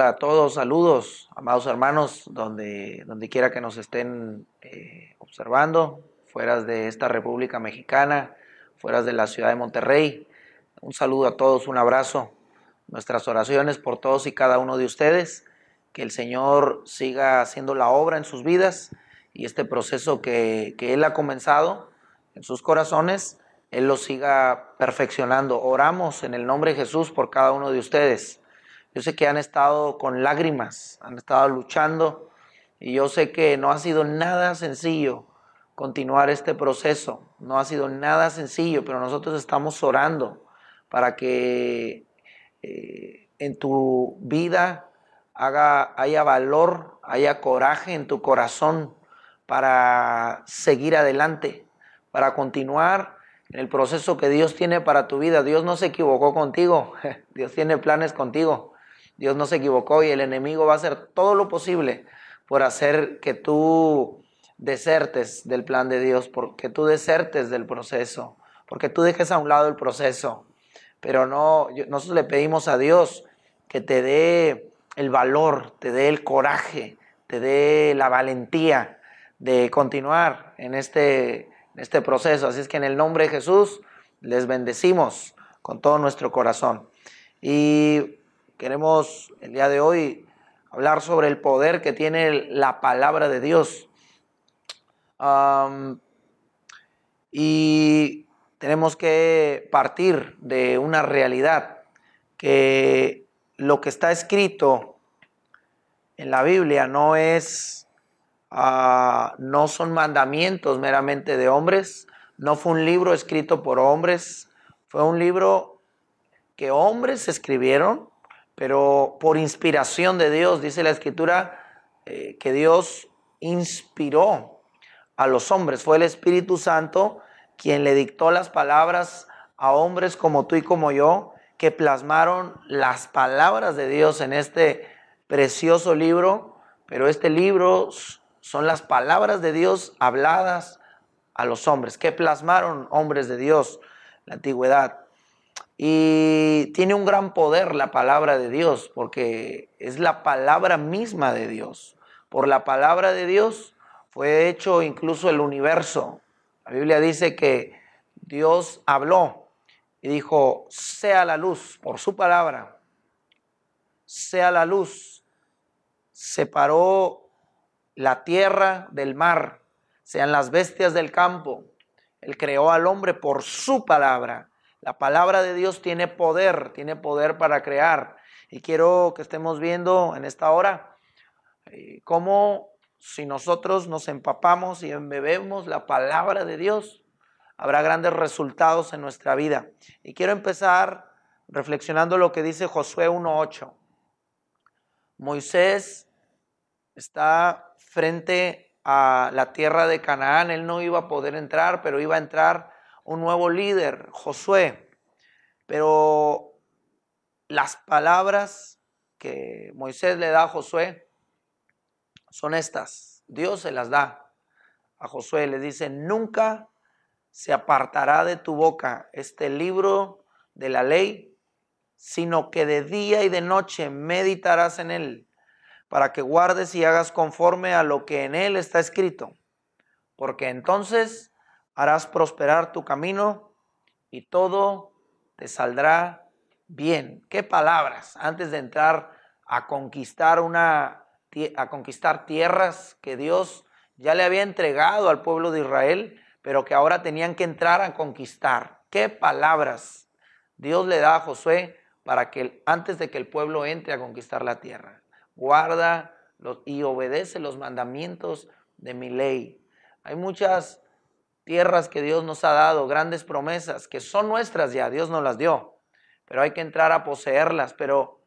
Hola a todos, saludos, amados hermanos, donde quiera que nos estén observando, fuera de esta República Mexicana, fuera de la ciudad de Monterrey. Un saludo a todos, un abrazo, nuestras oraciones por todos y cada uno de ustedes, que el Señor siga haciendo la obra en sus vidas y este proceso que Él ha comenzado en sus corazones, Él lo siga perfeccionando. Oramos en el nombre de Jesús por cada uno de ustedes. Yo sé que han estado con lágrimas, han estado luchando y yo sé que no ha sido nada sencillo continuar este proceso. No ha sido nada sencillo, pero nosotros estamos orando para que en tu vida haya valor, haya coraje en tu corazón para seguir adelante, para continuar en el proceso que Dios tiene para tu vida. Dios no se equivocó contigo, Dios tiene planes contigo. Dios no se equivocó y el enemigo va a hacer todo lo posible por hacer que tú desertes del plan de Dios, porque tú desertes del proceso, porque tú dejes a un lado el proceso. Pero nosotros le pedimos a Dios que te dé el valor, te dé el coraje, te dé la valentía de continuar en este proceso. Así es que en el nombre de Jesús les bendecimos con todo nuestro corazón. Y queremos el día de hoy hablar sobre el poder que tiene la palabra de Dios. Y tenemos que partir de una realidad, que lo que está escrito en la Biblia no son mandamientos meramente de hombres, no fue un libro escrito por hombres, fue un libro que hombres escribieron, pero por inspiración de Dios. Dice la Escritura que Dios inspiró a los hombres. Fue el Espíritu Santo quien le dictó las palabras a hombres como tú y como yo, que plasmaron las palabras de Dios en este precioso libro. Pero este libro son las palabras de Dios habladas a los hombres, que plasmaron hombres de Dios en la antigüedad. Y tiene un gran poder la palabra de Dios, porque es la palabra misma de Dios. Por la palabra de Dios fue hecho incluso el universo. La Biblia dice que Dios habló y dijo, sea la luz, por su palabra, sea la luz. Separó la tierra del mar, sean las bestias del campo. Él creó al hombre por su palabra. La palabra de Dios tiene poder para crear. Y quiero que estemos viendo en esta hora cómo si nosotros nos empapamos y embebemos la palabra de Dios, habrá grandes resultados en nuestra vida. Y quiero empezar reflexionando lo que dice Josué 1:8. Moisés está frente a la tierra de Canaán. Él no iba a poder entrar, pero iba a entrar un nuevo líder, Josué. Pero las palabras que Moisés le da a Josué son estas. Dios se las da a Josué. Le dice, nunca se apartará de tu boca este libro de la ley, sino que de día y de noche meditarás en él, para que guardes y hagas conforme a lo que en él está escrito, porque entonces harás prosperar tu camino y todo te saldrá bien. ¿Qué palabras? Antes de entrar a conquistar tierras que Dios ya le había entregado al pueblo de Israel, pero que ahora tenían que entrar a conquistar. ¿Qué palabras Dios le da a Josué para que antes de que el pueblo entre a conquistar la tierra? Guarda y obedece los mandamientos de mi ley. Hay muchas tierras que Dios nos ha dado, grandes promesas que son nuestras ya, Dios nos las dio, pero hay que entrar a poseerlas. Pero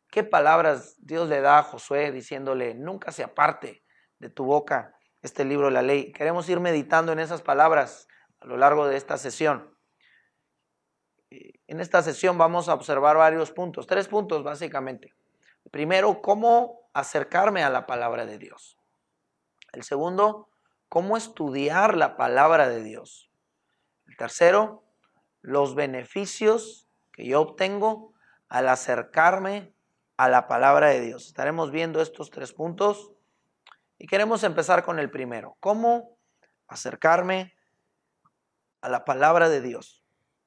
¿qué palabras Dios le da a Josué diciéndole, nunca se aparte de tu boca este libro de la ley? Queremos ir meditando en esas palabras a lo largo de esta sesión. En esta sesión vamos a observar varios puntos, 3 puntos básicamente. Primero, cómo acercarme a la palabra de Dios. El segundo, cómo estudiar la palabra de Dios. El tercero, los beneficios que yo obtengo al acercarme a la palabra de Dios. Estaremos viendo estos 3 puntos y queremos empezar con el primero. ¿Cómo acercarme a la palabra de Dios?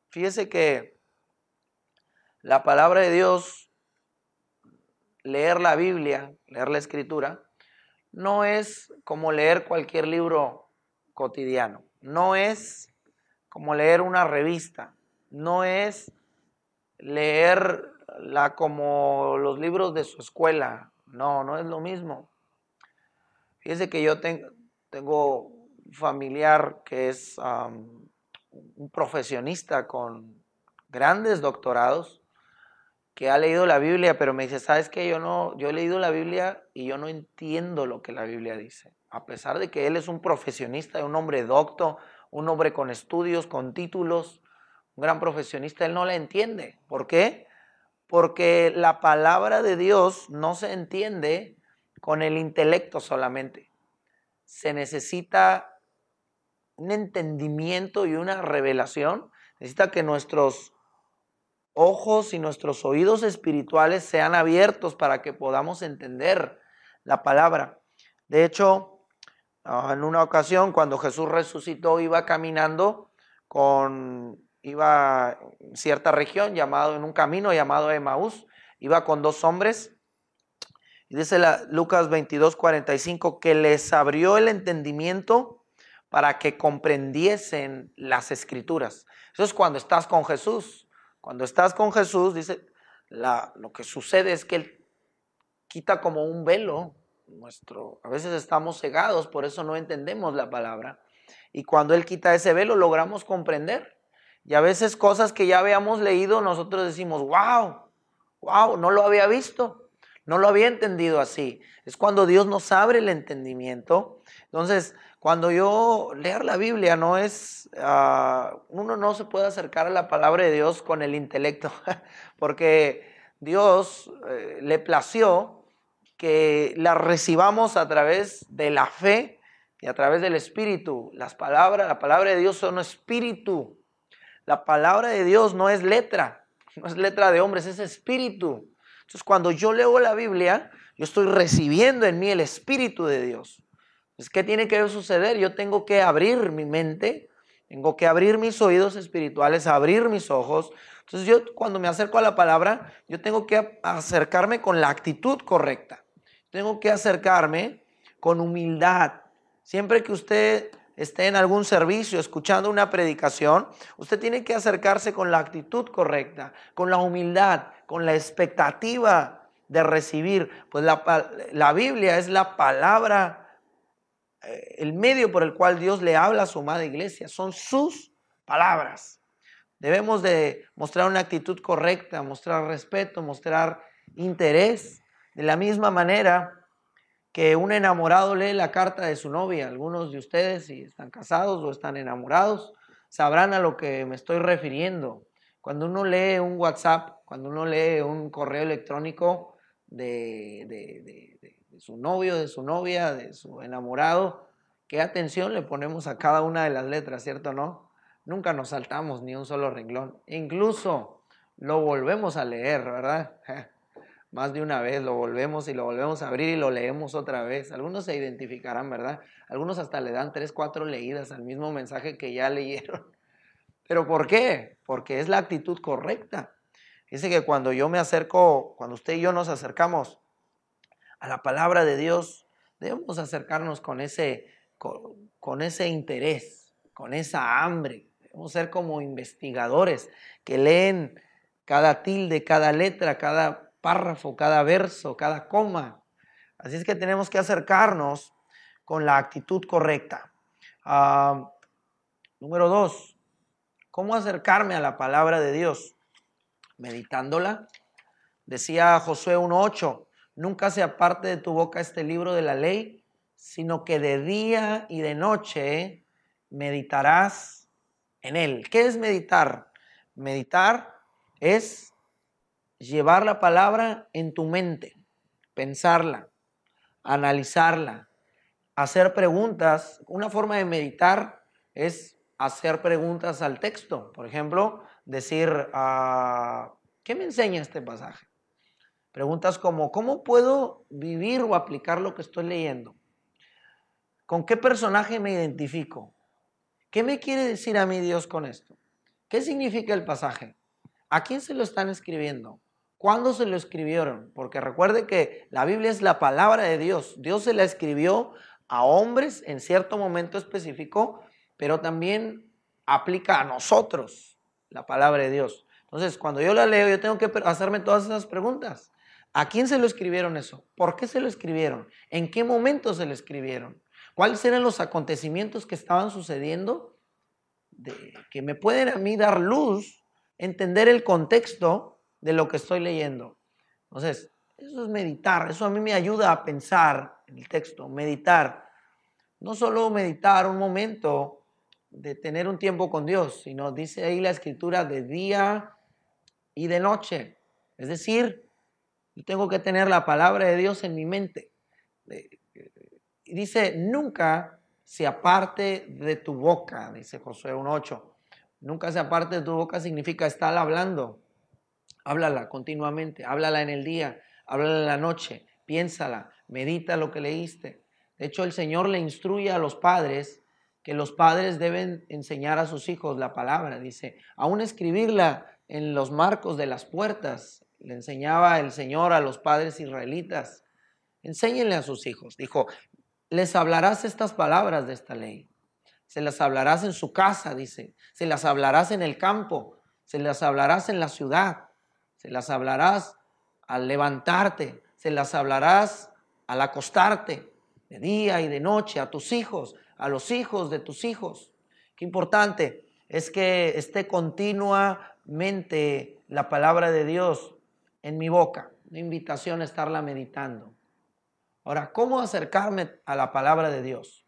Fíjese que la palabra de Dios, leer la Biblia, leer la Escritura, no es como leer cualquier libro cotidiano, no es como leer una revista, no es leerla como los libros de su escuela, no es lo mismo. Fíjese que yo tengo un familiar que es un profesionista con grandes doctorados, que ha leído la Biblia, pero me dice, ¿sabes qué? Yo he leído la Biblia y yo no entiendo lo que la Biblia dice. A pesar de que él es un profesionista, un hombre docto, un hombre con estudios, con títulos, un gran profesionista, él no la entiende. ¿Por qué? Porque la palabra de Dios no se entiende con el intelecto solamente. Se necesita un entendimiento y una revelación. Necesita que nuestros ojos y nuestros oídos espirituales sean abiertos para que podamos entender la palabra. De hecho, en una ocasión cuando Jesús resucitó, iba caminando iba en cierta región en un camino llamado Emaús, iba con 2 hombres, y dice Lucas 22:45 que les abrió el entendimiento para que comprendiesen las escrituras. Eso es cuando estás con Jesús. Cuando estás con Jesús, dice, lo que sucede es que Él quita como un velo a veces estamos cegados, por eso no entendemos la palabra. Y cuando Él quita ese velo, logramos comprender. Y a veces cosas que ya habíamos leído, nosotros decimos, wow, no lo había visto, no lo había entendido así. Es cuando Dios nos abre el entendimiento. Entonces, cuando yo leer la Biblia no es, uno no se puede acercar a la palabra de Dios con el intelecto, porque Dios le plació que la recibamos a través de la fe y a través del Espíritu. La palabra de Dios son espíritu. La palabra de Dios no es letra de hombres, es espíritu. Entonces, cuando yo leo la Biblia, yo estoy recibiendo en mí el Espíritu de Dios. Entonces, ¿qué tiene que suceder? Yo tengo que abrir mi mente, tengo que abrir mis oídos espirituales, abrir mis ojos. Entonces, yo cuando me acerco a la palabra, yo tengo que acercarme con la actitud correcta. Tengo que acercarme con humildad. Siempre que usted esté en algún servicio escuchando una predicación, usted tiene que acercarse con la actitud correcta, con la humildad, con la expectativa de recibir. Pues la Biblia es la palabra, el medio por el cual Dios le habla a su amada iglesia. Son sus palabras. Debemos de mostrar una actitud correcta, mostrar respeto, mostrar interés. De la misma manera que un enamorado lee la carta de su novia. Algunos de ustedes, si están casados o están enamorados, sabrán a lo que me estoy refiriendo. Cuando uno lee un WhatsApp, cuando uno lee un correo electrónico de su novio, de su novia, de su enamorado, qué atención le ponemos a cada una de las letras, ¿cierto o no? Nunca nos saltamos ni un solo renglón. Incluso lo volvemos a leer, ¿verdad? Más de una vez lo volvemos y lo volvemos a abrir y lo leemos otra vez. Algunos se identificarán, ¿verdad? Algunos hasta le dan 3, 4 leídas al mismo mensaje que ya leyeron. ¿Pero por qué? Porque es la actitud correcta. Dice que cuando yo me acerco, cuando usted y yo nos acercamos a la palabra de Dios, debemos acercarnos con ese interés, con esa hambre. Debemos ser como investigadores que leen cada tilde, cada letra, cada párrafo, cada verso, cada coma. Así es que tenemos que acercarnos con la actitud correcta. Número 2, ¿cómo acercarme a la palabra de Dios? Meditándola. Decía Josué 1:8, nunca se aparte de tu boca este libro de la ley, sino que de día y de noche meditarás en él. ¿Qué es meditar? Meditar es llevar la palabra en tu mente, pensarla, analizarla, hacer preguntas. Una forma de meditar es hacer preguntas al texto. Por ejemplo, decir, ¿qué me enseña este pasaje? Preguntas como, ¿cómo puedo vivir o aplicar lo que estoy leyendo? ¿Con qué personaje me identifico? ¿Qué me quiere decir a mí Dios con esto? ¿Qué significa el pasaje? ¿A quién se lo están escribiendo? ¿Cuándo se lo escribieron? Porque recuerde que la Biblia es la palabra de Dios. Dios se la escribió a hombres en cierto momento específico, pero también aplica a nosotros la palabra de Dios. Entonces, cuando yo la leo, yo tengo que hacerme todas esas preguntas. ¿A quién se lo escribieron eso? ¿Por qué se lo escribieron? ¿En qué momento se lo escribieron? ¿Cuáles eran los acontecimientos que estaban sucediendo? Que me pueden a mí dar luz, entender el contexto de lo que estoy leyendo. Entonces, eso es meditar, eso a mí me ayuda a pensar en el texto, meditar. No solo meditar un momento de tener un tiempo con Dios, sino dice ahí la escritura de día y de noche. Es decir, yo tengo que tener la palabra de Dios en mi mente. Y dice, nunca se aparte de tu boca, dice Josué 1:8. Nunca se aparte de tu boca significa estar hablando. Háblala continuamente, háblala en el día, háblala en la noche, piénsala, medita lo que leíste. De hecho, el Señor le instruye a los padres que los padres deben enseñar a sus hijos la palabra. Dice, aún escribirla en los marcos de las puertas, le enseñaba el Señor a los padres israelitas. Enséñenle a sus hijos. Dijo, les hablarás estas palabras de esta ley. Se las hablarás en su casa, dice. Se las hablarás en el campo. Se las hablarás en la ciudad. Se las hablarás al levantarte. Se las hablarás al acostarte. De día y de noche a tus hijos, a los hijos de tus hijos. Qué importante es que esté continuamente la palabra de Dios en mi boca. Una invitación a estarla meditando. Ahora, ¿cómo acercarme a la palabra de Dios?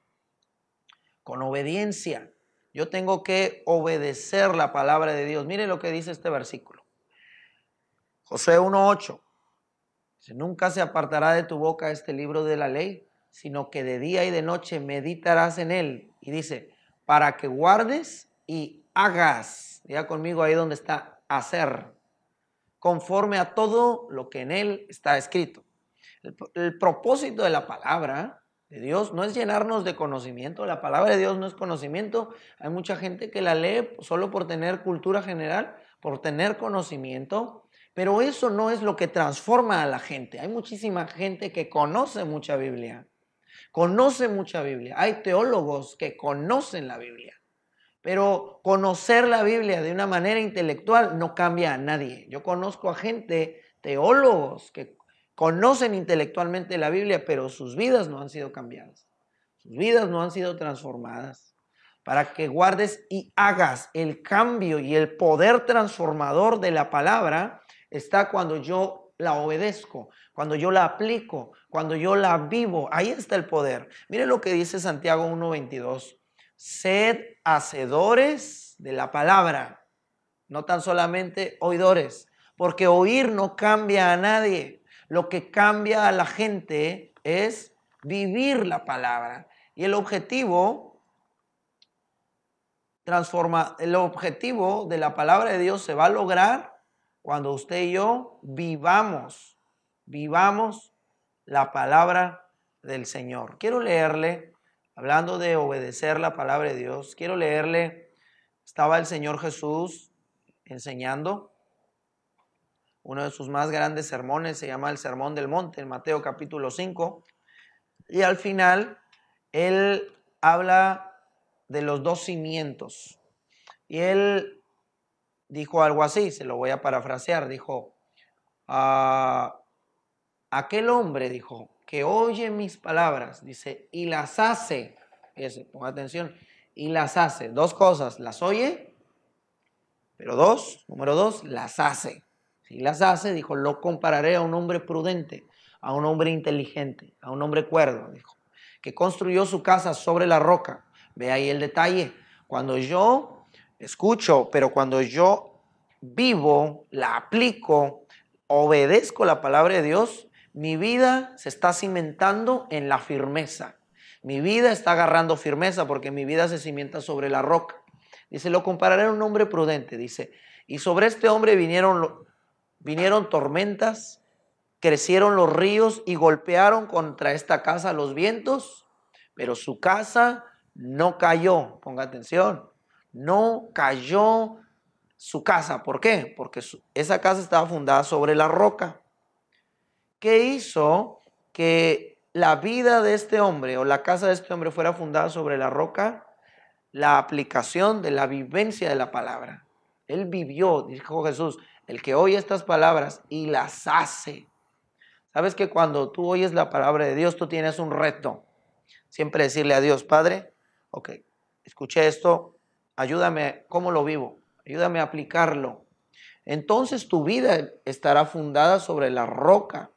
Con obediencia. Yo tengo que obedecer la palabra de Dios. Mire lo que dice este versículo. Josué 1:8. Dice, nunca se apartará de tu boca este libro de la ley, sino que de día y de noche meditarás en él. Y dice, para que guardes y hagas. Diga conmigo ahí donde está hacer. Conforme a todo lo que en él está escrito. El propósito de la palabra de Dios no es llenarnos de conocimiento. La palabra de Dios no es conocimiento. Hay mucha gente que la lee solo por tener cultura general, por tener conocimiento, pero eso no es lo que transforma a la gente. Hay muchísima gente que conoce mucha Biblia. Hay teólogos que conocen la Biblia. Pero conocer la Biblia de una manera intelectual no cambia a nadie. Yo conozco a gente, teólogos, que conocen intelectualmente la Biblia, pero sus vidas no han sido cambiadas. Sus vidas no han sido transformadas. Para que guardes y hagas el cambio y el poder transformador de la palabra está cuando yo la obedezco, cuando yo la aplico, cuando yo la vivo. Ahí está el poder. Mire lo que dice Santiago 1:22. Sed hacedores de la palabra, no tan solamente oidores, porque oír no cambia a nadie. Lo que cambia a la gente es vivir la palabra. Y el objetivo de la palabra de Dios se va a lograr cuando usted y yo vivamos la palabra del Señor. Quiero leerle, hablando de obedecer la palabra de Dios, estaba el Señor Jesús enseñando. Uno de sus más grandes sermones se llama el Sermón del Monte, en Mateo capítulo 5. Y al final, él habla de los dos cimientos. Y él dijo algo así, se lo voy a parafrasear. Dijo, aquel hombre, dijo, que oye mis palabras, dice, y las hace. Fíjese, ponga atención, y las hace. Dos cosas, las oye, pero número dos, las hace. Si las hace, dijo, lo compararé a un hombre prudente, a un hombre inteligente, a un hombre cuerdo, dijo, que construyó su casa sobre la roca. Ve ahí el detalle. Cuando yo escucho, pero cuando yo vivo, la aplico, obedezco la palabra de Dios, mi vida se está cimentando en la firmeza. Mi vida está agarrando firmeza porque mi vida se cimienta sobre la roca. Dice, lo compararé a un hombre prudente, dice, y sobre este hombre vinieron tormentas crecieron los ríos y golpearon contra esta casa los vientos, pero su casa no cayó. Ponga atención, no cayó su casa. ¿Por qué? Porque esa casa estaba fundada sobre la roca. ¿Qué hizo que la vida de este hombre o la casa de este hombre fuera fundada sobre la roca? La aplicación de la vivencia de la palabra. Él vivió, dijo Jesús, el que oye estas palabras y las hace. Sabes que cuando tú oyes la palabra de Dios, tú tienes un reto. Siempre decirle a Dios, Padre, ok, escuché esto, ayúdame, ¿cómo lo vivo? Ayúdame a aplicarlo. Entonces tu vida estará fundada sobre la roca.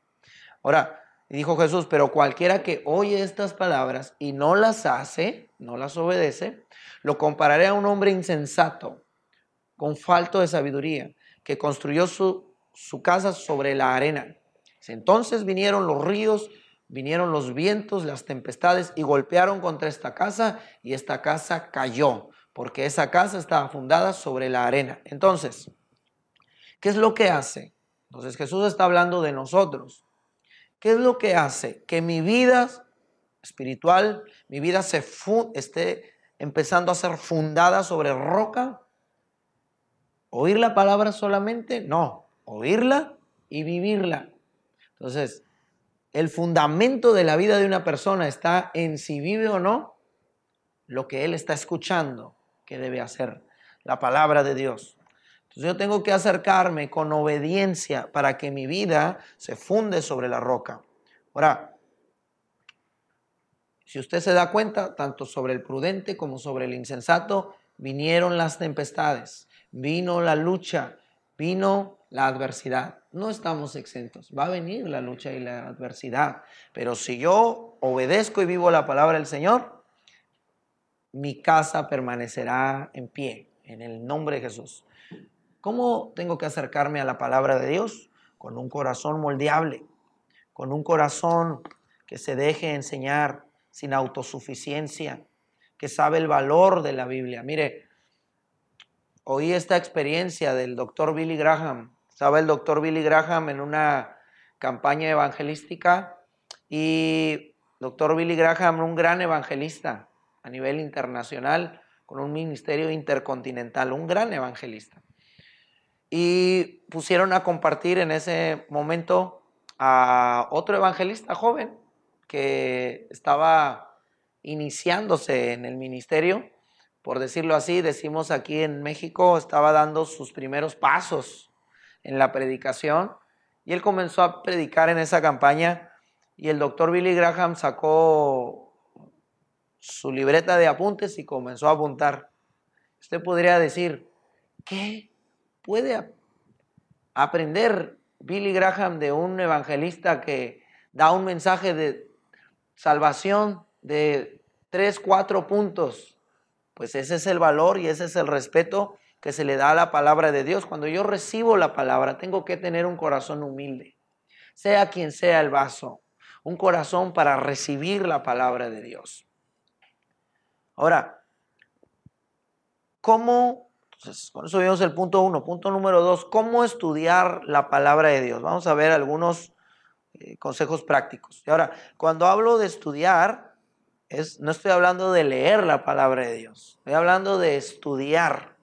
Ahora, dijo Jesús, pero cualquiera que oye estas palabras y no las hace, no las obedece, lo compararé a un hombre insensato, con falto de sabiduría, que construyó su casa sobre la arena. Entonces vinieron los ríos, vinieron los vientos, las tempestades y golpearon contra esta casa y esta casa cayó, porque esa casa estaba fundada sobre la arena. Entonces, ¿qué es lo que hace? Entonces Jesús está hablando de nosotros. ¿Qué es lo que hace que mi vida espiritual, mi vida esté empezando a ser fundada sobre roca? ¿Oír la palabra solamente? No, oírla y vivirla. Entonces, el fundamento de la vida de una persona está en si vive o no lo que él está escuchando que debe hacer, la palabra de Dios. Entonces yo tengo que acercarme con obediencia para que mi vida se funde sobre la roca. Ahora, si usted se da cuenta, tanto sobre el prudente como sobre el insensato, vinieron las tempestades, vino la lucha, vino la adversidad. No estamos exentos, va a venir la lucha y la adversidad. Pero si yo obedezco y vivo la palabra del Señor, mi casa permanecerá en pie, en el nombre de Jesús. ¿Cómo tengo que acercarme a la palabra de Dios? Con un corazón moldeable, con un corazón que se deje enseñar sin autosuficiencia, que sabe el valor de la Biblia. Mire, oí esta experiencia del doctor Billy Graham. Estaba el doctor Billy Graham en una campaña evangelística y doctor Billy Graham, un gran evangelista a nivel internacional, con un ministerio intercontinental, un gran evangelista. Y pusieron a compartir en ese momento a otro evangelista joven que estaba iniciándose en el ministerio, por decirlo así, decimos aquí en México, estaba dando sus primeros pasos en la predicación y él comenzó a predicar en esa campaña y el doctor Billy Graham sacó su libreta de apuntes y comenzó a apuntar. Usted podría decir, ¿qué puede aprender Billy Graham de un evangelista que da un mensaje de salvación de 3, 4 puntos? Pues ese es el valor y ese es el respeto que se le da a la palabra de Dios. Cuando yo recibo la palabra, tengo que tener un corazón humilde, sea quien sea el vaso, un corazón para recibir la palabra de Dios. Ahora, ¿cómo? Entonces, con eso vimos el punto 1. Punto número 2, ¿cómo estudiar la palabra de Dios? Vamos a ver algunos consejos prácticos. Y ahora, cuando hablo de estudiar, no estoy hablando de leer la palabra de Dios, estoy hablando de estudiar.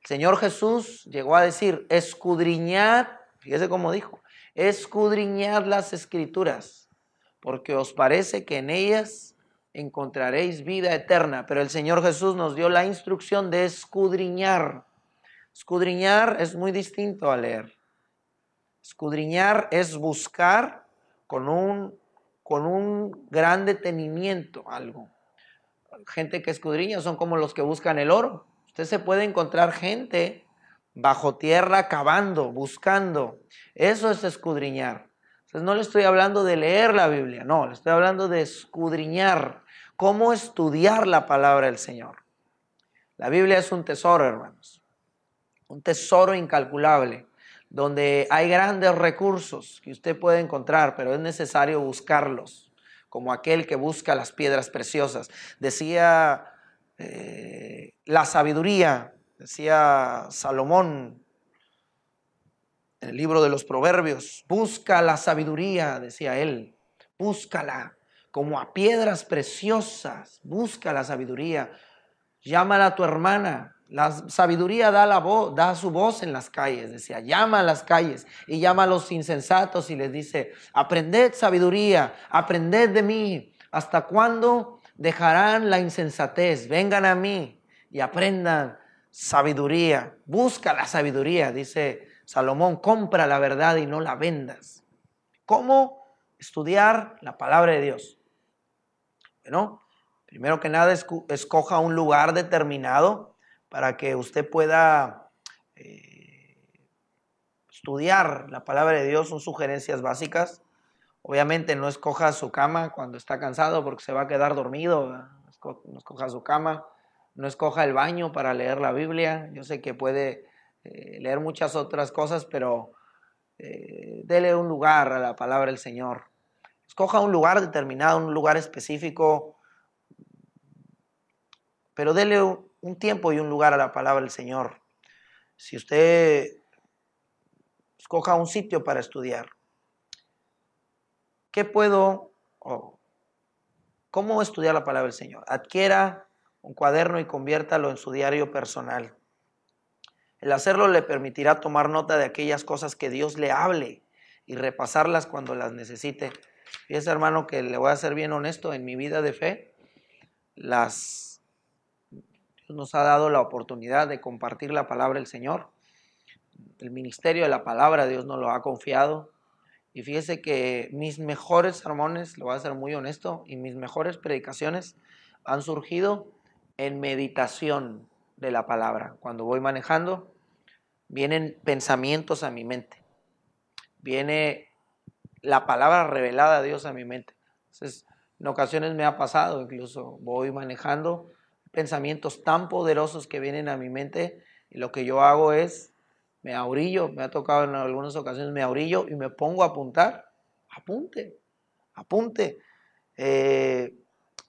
El Señor Jesús llegó a decir, escudriñad, fíjese cómo dijo, escudriñad las Escrituras, porque os parece que en ellas encontraréis vida eterna. Pero el Señor Jesús nos dio la instrucción de escudriñar. Escudriñar es muy distinto a leer. Escudriñar es buscar con un gran detenimiento algo. Gente que escudriña son como los que buscan el oro. Usted se puede encontrar gente bajo tierra cavando, buscando. Eso es escudriñar. Entonces no le estoy hablando de leer la Biblia, no, le estoy hablando de escudriñar. ¿Cómo estudiar la palabra del Señor? La Biblia es un tesoro, hermanos. Un tesoro incalculable, donde hay grandes recursos que usted puede encontrar, pero es necesario buscarlos, como aquel que busca las piedras preciosas. Decía la sabiduría, decía Salomón, en el libro de los Proverbios. Busca la sabiduría, decía él, búscala como a piedras preciosas, busca la sabiduría. Llámala a tu hermana. La sabiduría da su voz en las calles, decía, llama a las calles y llama a los insensatos y les dice, aprended sabiduría, aprended de mí. ¿Hasta cuándo dejarán la insensatez? Vengan a mí y aprendan sabiduría. Busca la sabiduría, dice Salomón, compra la verdad y no la vendas. ¿Cómo estudiar la palabra de Dios? Bueno, primero que nada, escoja un lugar determinado para que usted pueda estudiar la palabra de Dios. Son sugerencias básicas. Obviamente no escoja su cama cuando está cansado porque se va a quedar dormido. No escoja su cama. No escoja el baño para leer la Biblia. Yo sé que puede leer muchas otras cosas, pero dele un lugar a la palabra del Señor. Escoja un lugar determinado, un lugar específico, pero dele un tiempo y un lugar a la palabra del Señor. Si usted escoja un sitio para estudiar, ¿cómo estudiar la palabra del Señor? Adquiera un cuaderno y conviértalo en su diario personal. El hacerlo le permitirá tomar nota de aquellas cosas que Dios le hable y repasarlas cuando las necesite. Fíjese, hermano, que le voy a ser bien honesto, en mi vida de fe, Dios nos ha dado la oportunidad de compartir la palabra del Señor. El ministerio de la palabra Dios nos lo ha confiado. Y fíjese que mis mejores sermones, lo voy a ser muy honesto, y mis mejores predicaciones han surgido en meditación de la palabra. Cuando voy manejando, vienen pensamientos a mi mente. Viene la palabra revelada a Dios a mi mente. Entonces, en ocasiones me ha pasado, incluso voy manejando, pensamientos tan poderosos que vienen a mi mente, y lo que yo hago es, me ahorillo, me ha tocado en algunas ocasiones, me ahorillo y me pongo a apuntar. Apunte. He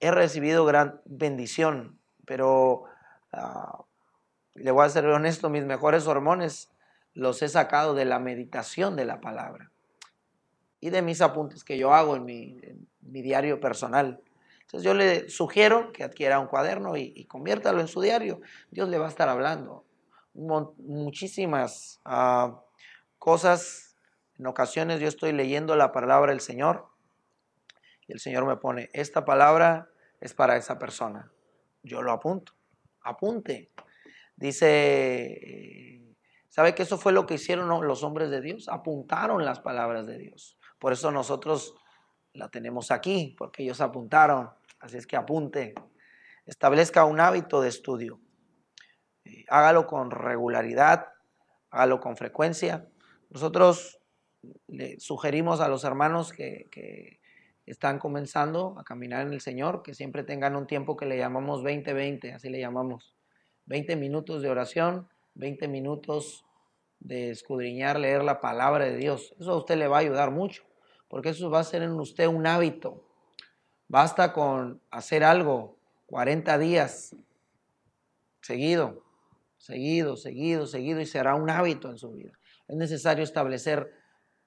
recibido gran bendición, pero le voy a ser honesto, mis mejores sermones los he sacado de la meditación de la palabra y de mis apuntes que yo hago en mi diario personal. Entonces yo le sugiero que adquiera un cuaderno y conviértalo en su diario. Dios le va a estar hablando muchísimas cosas. En ocasiones yo estoy leyendo la palabra del Señor y el Señor me pone, esta palabra es para esa persona. Yo lo apunte. Dice, ¿sabe que eso fue lo que hicieron los hombres de Dios? Apuntaron las palabras de Dios. Por eso nosotros la tenemos aquí, porque ellos apuntaron. Así es que apunte. Establezca un hábito de estudio. Hágalo con regularidad, hágalo con frecuencia. Nosotros le sugerimos a los hermanos que están comenzando a caminar en el Señor, que siempre tengan un tiempo que le llamamos 20-20, así le llamamos. 20 minutos de oración, 20 minutos de escudriñar, leer la palabra de Dios. Eso a usted le va a ayudar mucho, porque eso va a ser en usted un hábito. Basta con hacer algo 40 días seguido, y será un hábito en su vida. Es necesario establecer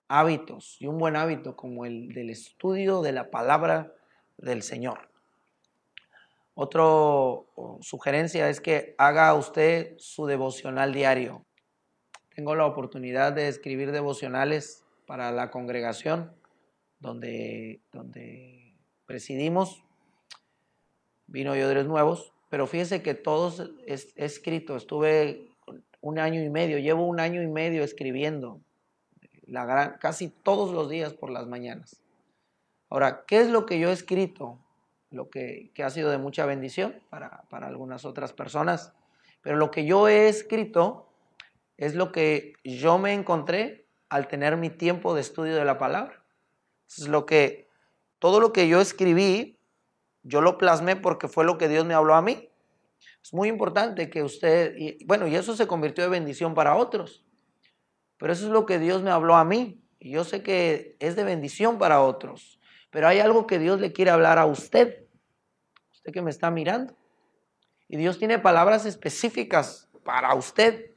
hábitos, y un buen hábito como el del estudio de la palabra del Señor. Otra sugerencia es que haga usted su devocional diario. Tengo la oportunidad de escribir devocionales para la congregación donde presidimos. Vino Yodres Nuevos, pero fíjese que todos es escrito. Estuve llevo un año y medio escribiendo casi todos los días por las mañanas. Ahora, ¿qué es lo que yo he escrito? Lo que ha sido de mucha bendición para algunas otras personas, pero lo que yo he escrito es lo que yo me encontré al tener mi tiempo de estudio de la palabra. Es todo lo que yo escribí, yo lo plasmé porque fue lo que Dios me habló a mí. Es muy importante que usted, y eso se convirtió en bendición para otros, pero eso es lo que Dios me habló a mí, y yo sé que es de bendición para otros. Pero hay algo que Dios le quiere hablar a usted que me está mirando. Y Dios tiene palabras específicas para usted.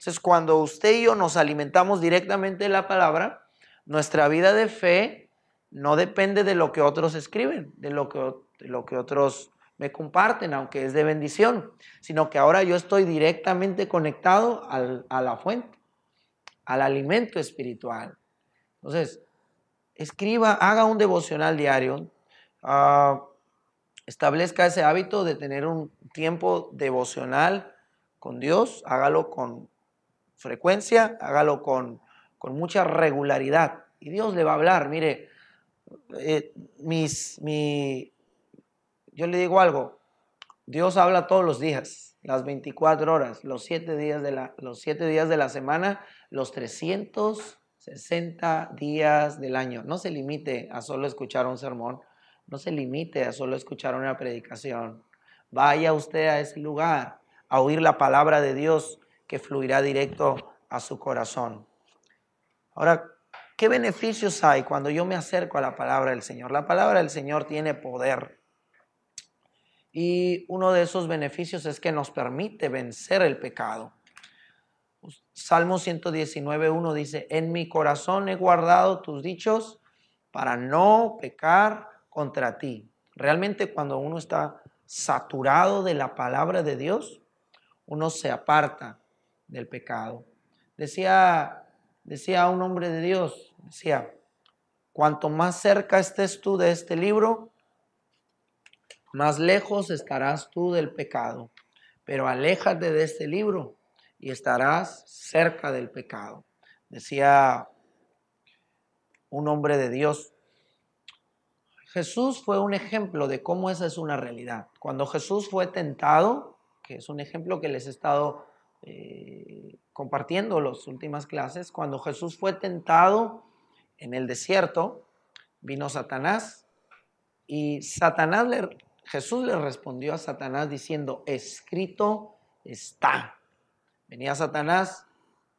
Entonces, cuando usted y yo nos alimentamos directamente de la palabra, nuestra vida de fe no depende de lo que otros escriben, de lo que otros me comparten, aunque es de bendición, sino que ahora yo estoy directamente conectado a la fuente, al alimento espiritual. Entonces, escriba, haga un devocional diario, establezca ese hábito de tener un tiempo devocional con Dios, hágalo con frecuencia, hágalo con mucha regularidad y Dios le va a hablar. Mire, yo le digo algo, Dios habla todos los días, las 24 horas, los 7 días de la semana, los 360 días del año. No se limite a solo escuchar un sermón, no se limite a solo escuchar una predicación. Vaya usted a ese lugar a oír la palabra de Dios que fluirá directo a su corazón. Ahora, ¿qué beneficios hay cuando yo me acerco a la palabra del Señor? La palabra del Señor tiene poder. Y uno de esos beneficios es que nos permite vencer el pecado. Salmo 119:1 dice, en mi corazón he guardado tus dichos para no pecar contra ti. Realmente cuando uno está saturado de la palabra de Dios, uno se aparta del pecado. Decía un hombre de Dios, decía, cuanto más cerca estés tú de este libro, más lejos estarás tú del pecado, pero aléjate de este libro y estarás cerca del pecado. Decía un hombre de Dios. Jesús fue un ejemplo de cómo esa es una realidad. Cuando Jesús fue tentado, que es un ejemplo que les he estado compartiendo las últimas clases, cuando Jesús fue tentado en el desierto, vino Satanás y Jesús le respondió a Satanás diciendo, escrito está. Venía Satanás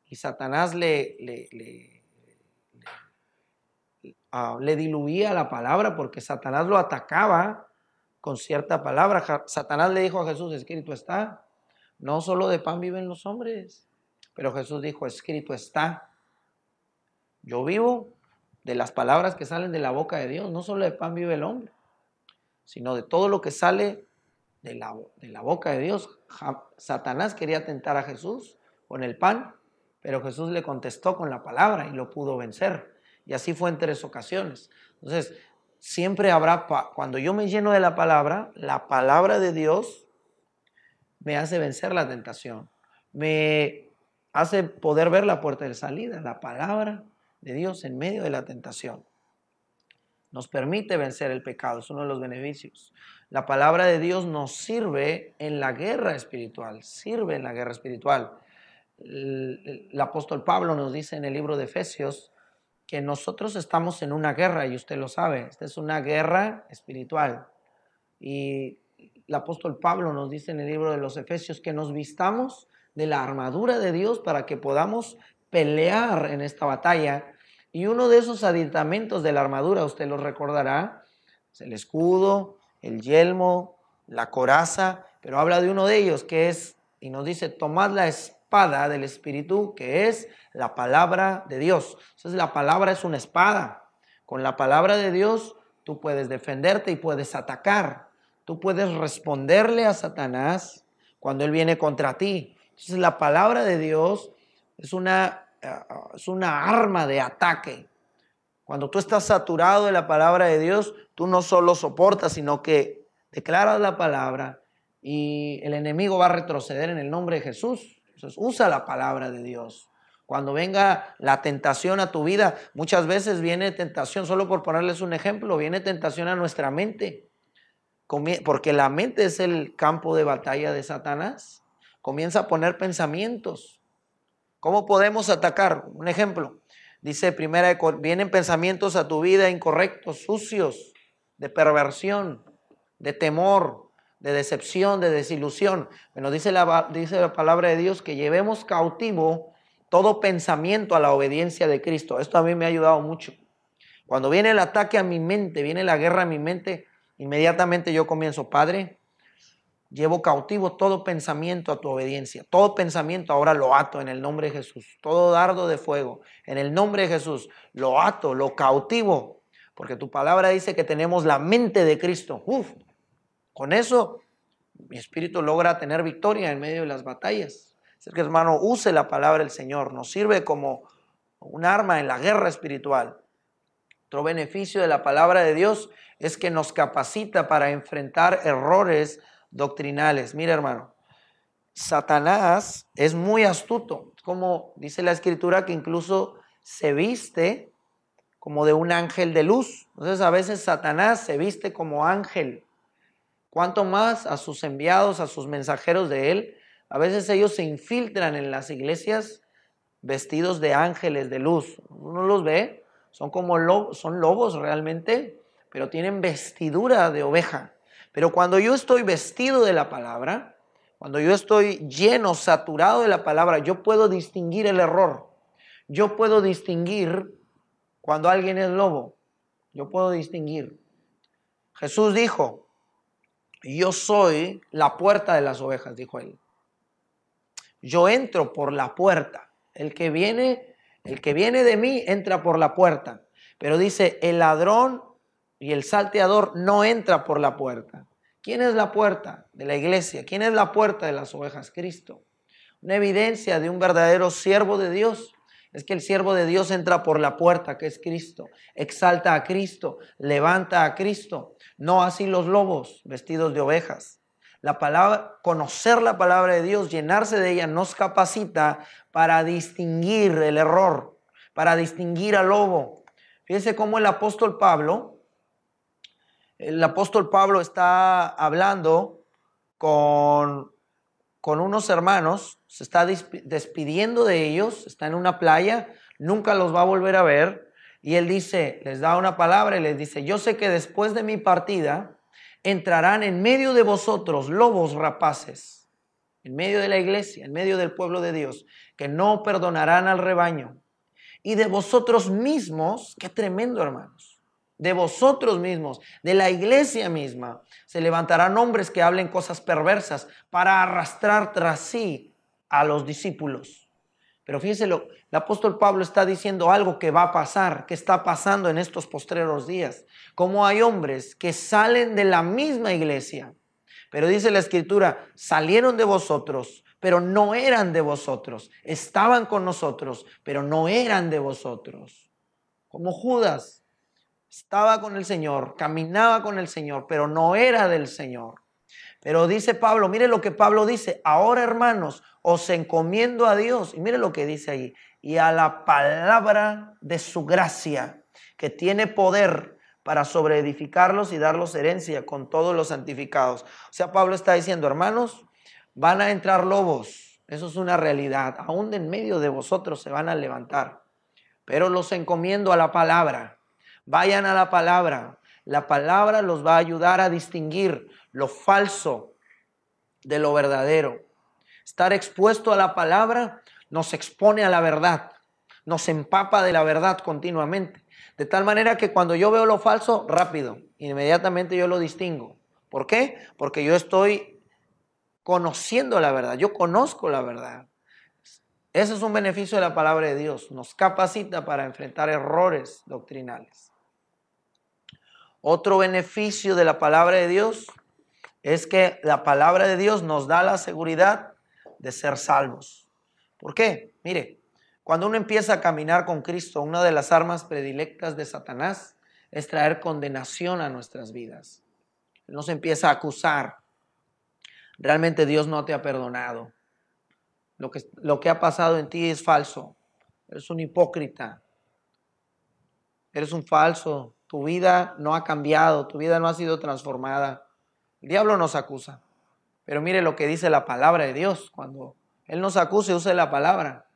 y Satanás le diluía la palabra porque Satanás lo atacaba con cierta palabra. Satanás le dijo a Jesús, escrito está. No solo de pan viven los hombres, pero Jesús dijo, escrito está. Yo vivo de las palabras que salen de la boca de Dios. No solo de pan vive el hombre, sino de todo lo que sale de la boca de Dios. Satanás quería tentar a Jesús con el pan, pero Jesús le contestó con la palabra y lo pudo vencer. Y así fue en 3 ocasiones. Entonces, siempre habrá, cuando yo me lleno de la palabra de Dios me hace vencer la tentación, me hace poder ver la puerta de salida. La palabra de Dios en medio de la tentación nos permite vencer el pecado, es uno de los beneficios. La palabra de Dios nos sirve en la guerra espiritual, El apóstol Pablo nos dice en el libro de Efesios que nosotros estamos en una guerra y usted lo sabe, esta es una guerra espiritual. Y el apóstol Pablo nos dice en el libro de los Efesios que nos vistamos de la armadura de Dios para que podamos pelear en esta batalla. Y uno de esos aditamentos de la armadura, usted lo recordará, es el escudo, el yelmo, la coraza, pero habla de uno de ellos que es, y nos dice, tomad la espada del Espíritu, que es la palabra de Dios. Entonces la palabra es una espada. Con la palabra de Dios tú puedes defenderte y puedes atacar. Tú puedes responderle a Satanás cuando él viene contra ti. Entonces la palabra de Dios es una arma de ataque. Cuando tú estás saturado de la palabra de Dios, tú no solo soportas, sino que declaras la palabra y el enemigo va a retroceder en el nombre de Jesús. Entonces usa la palabra de Dios. Cuando venga la tentación a tu vida, muchas veces viene tentación, solo por ponerles un ejemplo, viene tentación a nuestra mente. Porque la mente es el campo de batalla de Satanás. Comienza a poner pensamientos. ¿Cómo podemos atacar? Un ejemplo. Dice vienen pensamientos a tu vida incorrectos, sucios, de perversión, de temor, de decepción, de desilusión. Bueno, dice la palabra de Dios que llevemos cautivo todo pensamiento a la obediencia de Cristo. Esto a mí me ha ayudado mucho. Cuando viene el ataque a mi mente, viene la guerra a mi mente, inmediatamente yo comienzo, Padre, Llevo cautivo todo pensamiento a tu obediencia. Todo pensamiento ahora lo ato en el nombre de Jesús. Todo dardo de fuego en el nombre de Jesús lo ato, lo cautivo. Porque tu palabra dice que tenemos la mente de Cristo. Con eso mi espíritu logra tener victoria en medio de las batallas. Así que, hermano, use la palabra del Señor. Nos sirve como un arma en la guerra espiritual. Otro beneficio de la palabra de Dios es que nos capacita para enfrentar errores doctrinales. Mira, hermano, Satanás es muy astuto, como dice la Escritura, que incluso se viste como de un ángel de luz. Entonces a veces Satanás se viste como ángel. Cuanto más a sus enviados, a sus mensajeros de él, a veces ellos se infiltran en las iglesias vestidos de ángeles de luz. Uno los ve, son como son lobos realmente, pero tienen vestidura de oveja. Pero cuando yo estoy vestido de la palabra, cuando yo estoy lleno, saturado de la palabra, yo puedo distinguir el error. Yo puedo distinguir cuando alguien es lobo. Yo puedo distinguir. Jesús dijo, yo soy la puerta de las ovejas, dijo él. Yo entro por la puerta. El que viene de mí entra por la puerta. Pero dice, el ladrón y el salteador no entra por la puerta. ¿Quién es la puerta de la iglesia? ¿Quién es la puerta de las ovejas? Cristo. Una evidencia de un verdadero siervo de Dios es que el siervo de Dios entra por la puerta, que es Cristo. Exalta a Cristo, levanta a Cristo. No así los lobos vestidos de ovejas. La palabra, conocer la palabra de Dios, llenarse de ella, nos capacita para distinguir el error, para distinguir al lobo. Fíjense cómo el apóstol Pablo está hablando con unos hermanos, se está despidiendo de ellos, está en una playa, nunca los va a volver a ver, y él dice, les da una palabra y les dice, yo sé que después de mi partida entrarán en medio de vosotros lobos rapaces, en medio de la iglesia, en medio del pueblo de Dios, que no perdonarán al rebaño. Y de vosotros mismos, qué tremendo, hermanos, de vosotros mismos, de la iglesia misma, se levantarán hombres que hablen cosas perversas para arrastrar tras sí a los discípulos. Pero fíjense, el apóstol Pablo está diciendo algo que va a pasar, que está pasando en estos postreros días. Como hay hombres que salen de la misma iglesia, pero dice la Escritura, salieron de vosotros, pero no eran de vosotros. Estaban con nosotros, pero no eran de vosotros. Como Judas, estaba con el Señor, caminaba con el Señor, pero no era del Señor. Pero dice Pablo, mire lo que Pablo dice, ahora hermanos, os encomiendo a Dios, y mire lo que dice ahí, y a la palabra de su gracia, que tiene poder para sobreedificarlos y darlos herencia con todos los santificados. O sea, Pablo está diciendo, hermanos, van a entrar lobos, eso es una realidad, aún en medio de vosotros se van a levantar, pero los encomiendo a la palabra, vayan a la palabra los va a ayudar a distinguir lo falso de lo verdadero. Estar expuesto a la palabra nos expone a la verdad, nos empapa de la verdad continuamente. De tal manera que cuando yo veo lo falso, rápido, inmediatamente yo lo distingo. ¿Por qué? Porque yo estoy conociendo la verdad, yo conozco la verdad. Ese es un beneficio de la palabra de Dios, nos capacita para enfrentar errores doctrinales. Otro beneficio de la palabra de Dios es que la palabra de Dios nos da la seguridad de ser salvos. ¿Por qué? Mire, cuando uno empieza a caminar con Cristo, una de las armas predilectas de Satanás es traer condenación a nuestras vidas. Él nos empieza a acusar. Realmente Dios no te ha perdonado. Lo que ha pasado en ti es falso. Eres un hipócrita. Eres un falso. Tu vida no ha cambiado. Tu vida no ha sido transformada. El diablo nos acusa. Pero mire lo que dice la palabra de Dios. Cuando Él nos acuse, use la palabra.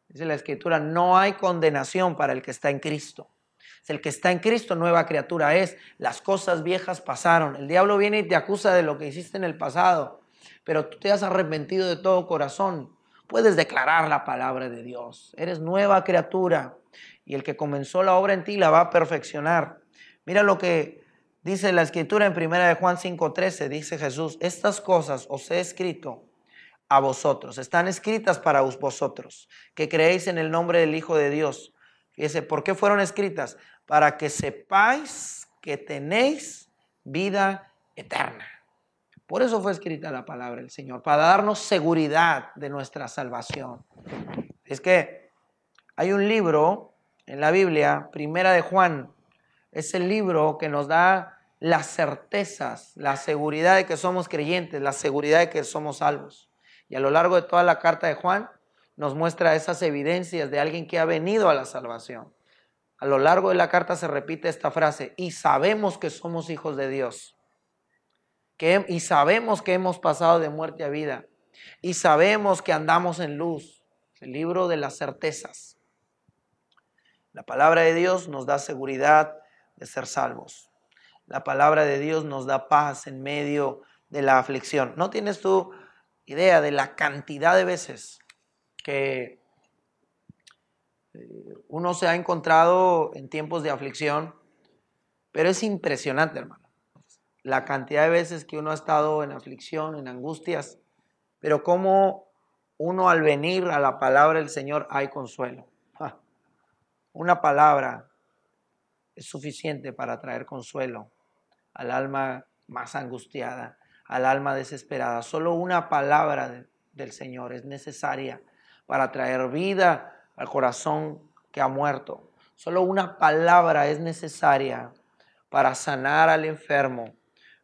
Dice la Escritura, no hay condenación para el que está en Cristo. El que está en Cristo, nueva criatura es. Las cosas viejas pasaron. El diablo viene y te acusa de lo que hiciste en el pasado. Pero tú te has arrepentido de todo corazón. Puedes declarar la palabra de Dios. Eres nueva criatura. Y el que comenzó la obra en ti la va a perfeccionar. Mira lo que Dice la escritura en 1 Juan 5:13, dice Jesús, estas cosas os he escrito a vosotros, están escritas para vosotros, que creéis en el nombre del Hijo de Dios. Fíjese, ¿por qué fueron escritas? Para que sepáis que tenéis vida eterna. Por eso fue escrita la palabra del Señor, para darnos seguridad de nuestra salvación. Es que hay un libro en la Biblia, Primera de Juan, es el libro que nos da las certezas, la seguridad de que somos creyentes, la seguridad de que somos salvos. Y a lo largo de toda la carta de Juan nos muestra esas evidencias de alguien que ha venido a la salvación. A lo largo de la carta se repite esta frase, y sabemos que somos hijos de Dios. Y sabemos que hemos pasado de muerte a vida. Y sabemos que andamos en luz. El libro de las certezas. La palabra de Dios nos da seguridad de ser salvos. La palabra de Dios nos da paz en medio de la aflicción. ¿No tienes tú idea de la cantidad de veces que uno se ha encontrado en tiempos de aflicción? Pero es impresionante, hermano, la cantidad de veces que uno ha estado en aflicción, en angustias, pero cómo uno al venir a la palabra del Señor hay consuelo. Una palabra es suficiente para traer consuelo al alma más angustiada, al alma desesperada. Solo una palabra del Señor es necesaria para traer vida al corazón que ha muerto. Solo una palabra es necesaria para sanar al enfermo.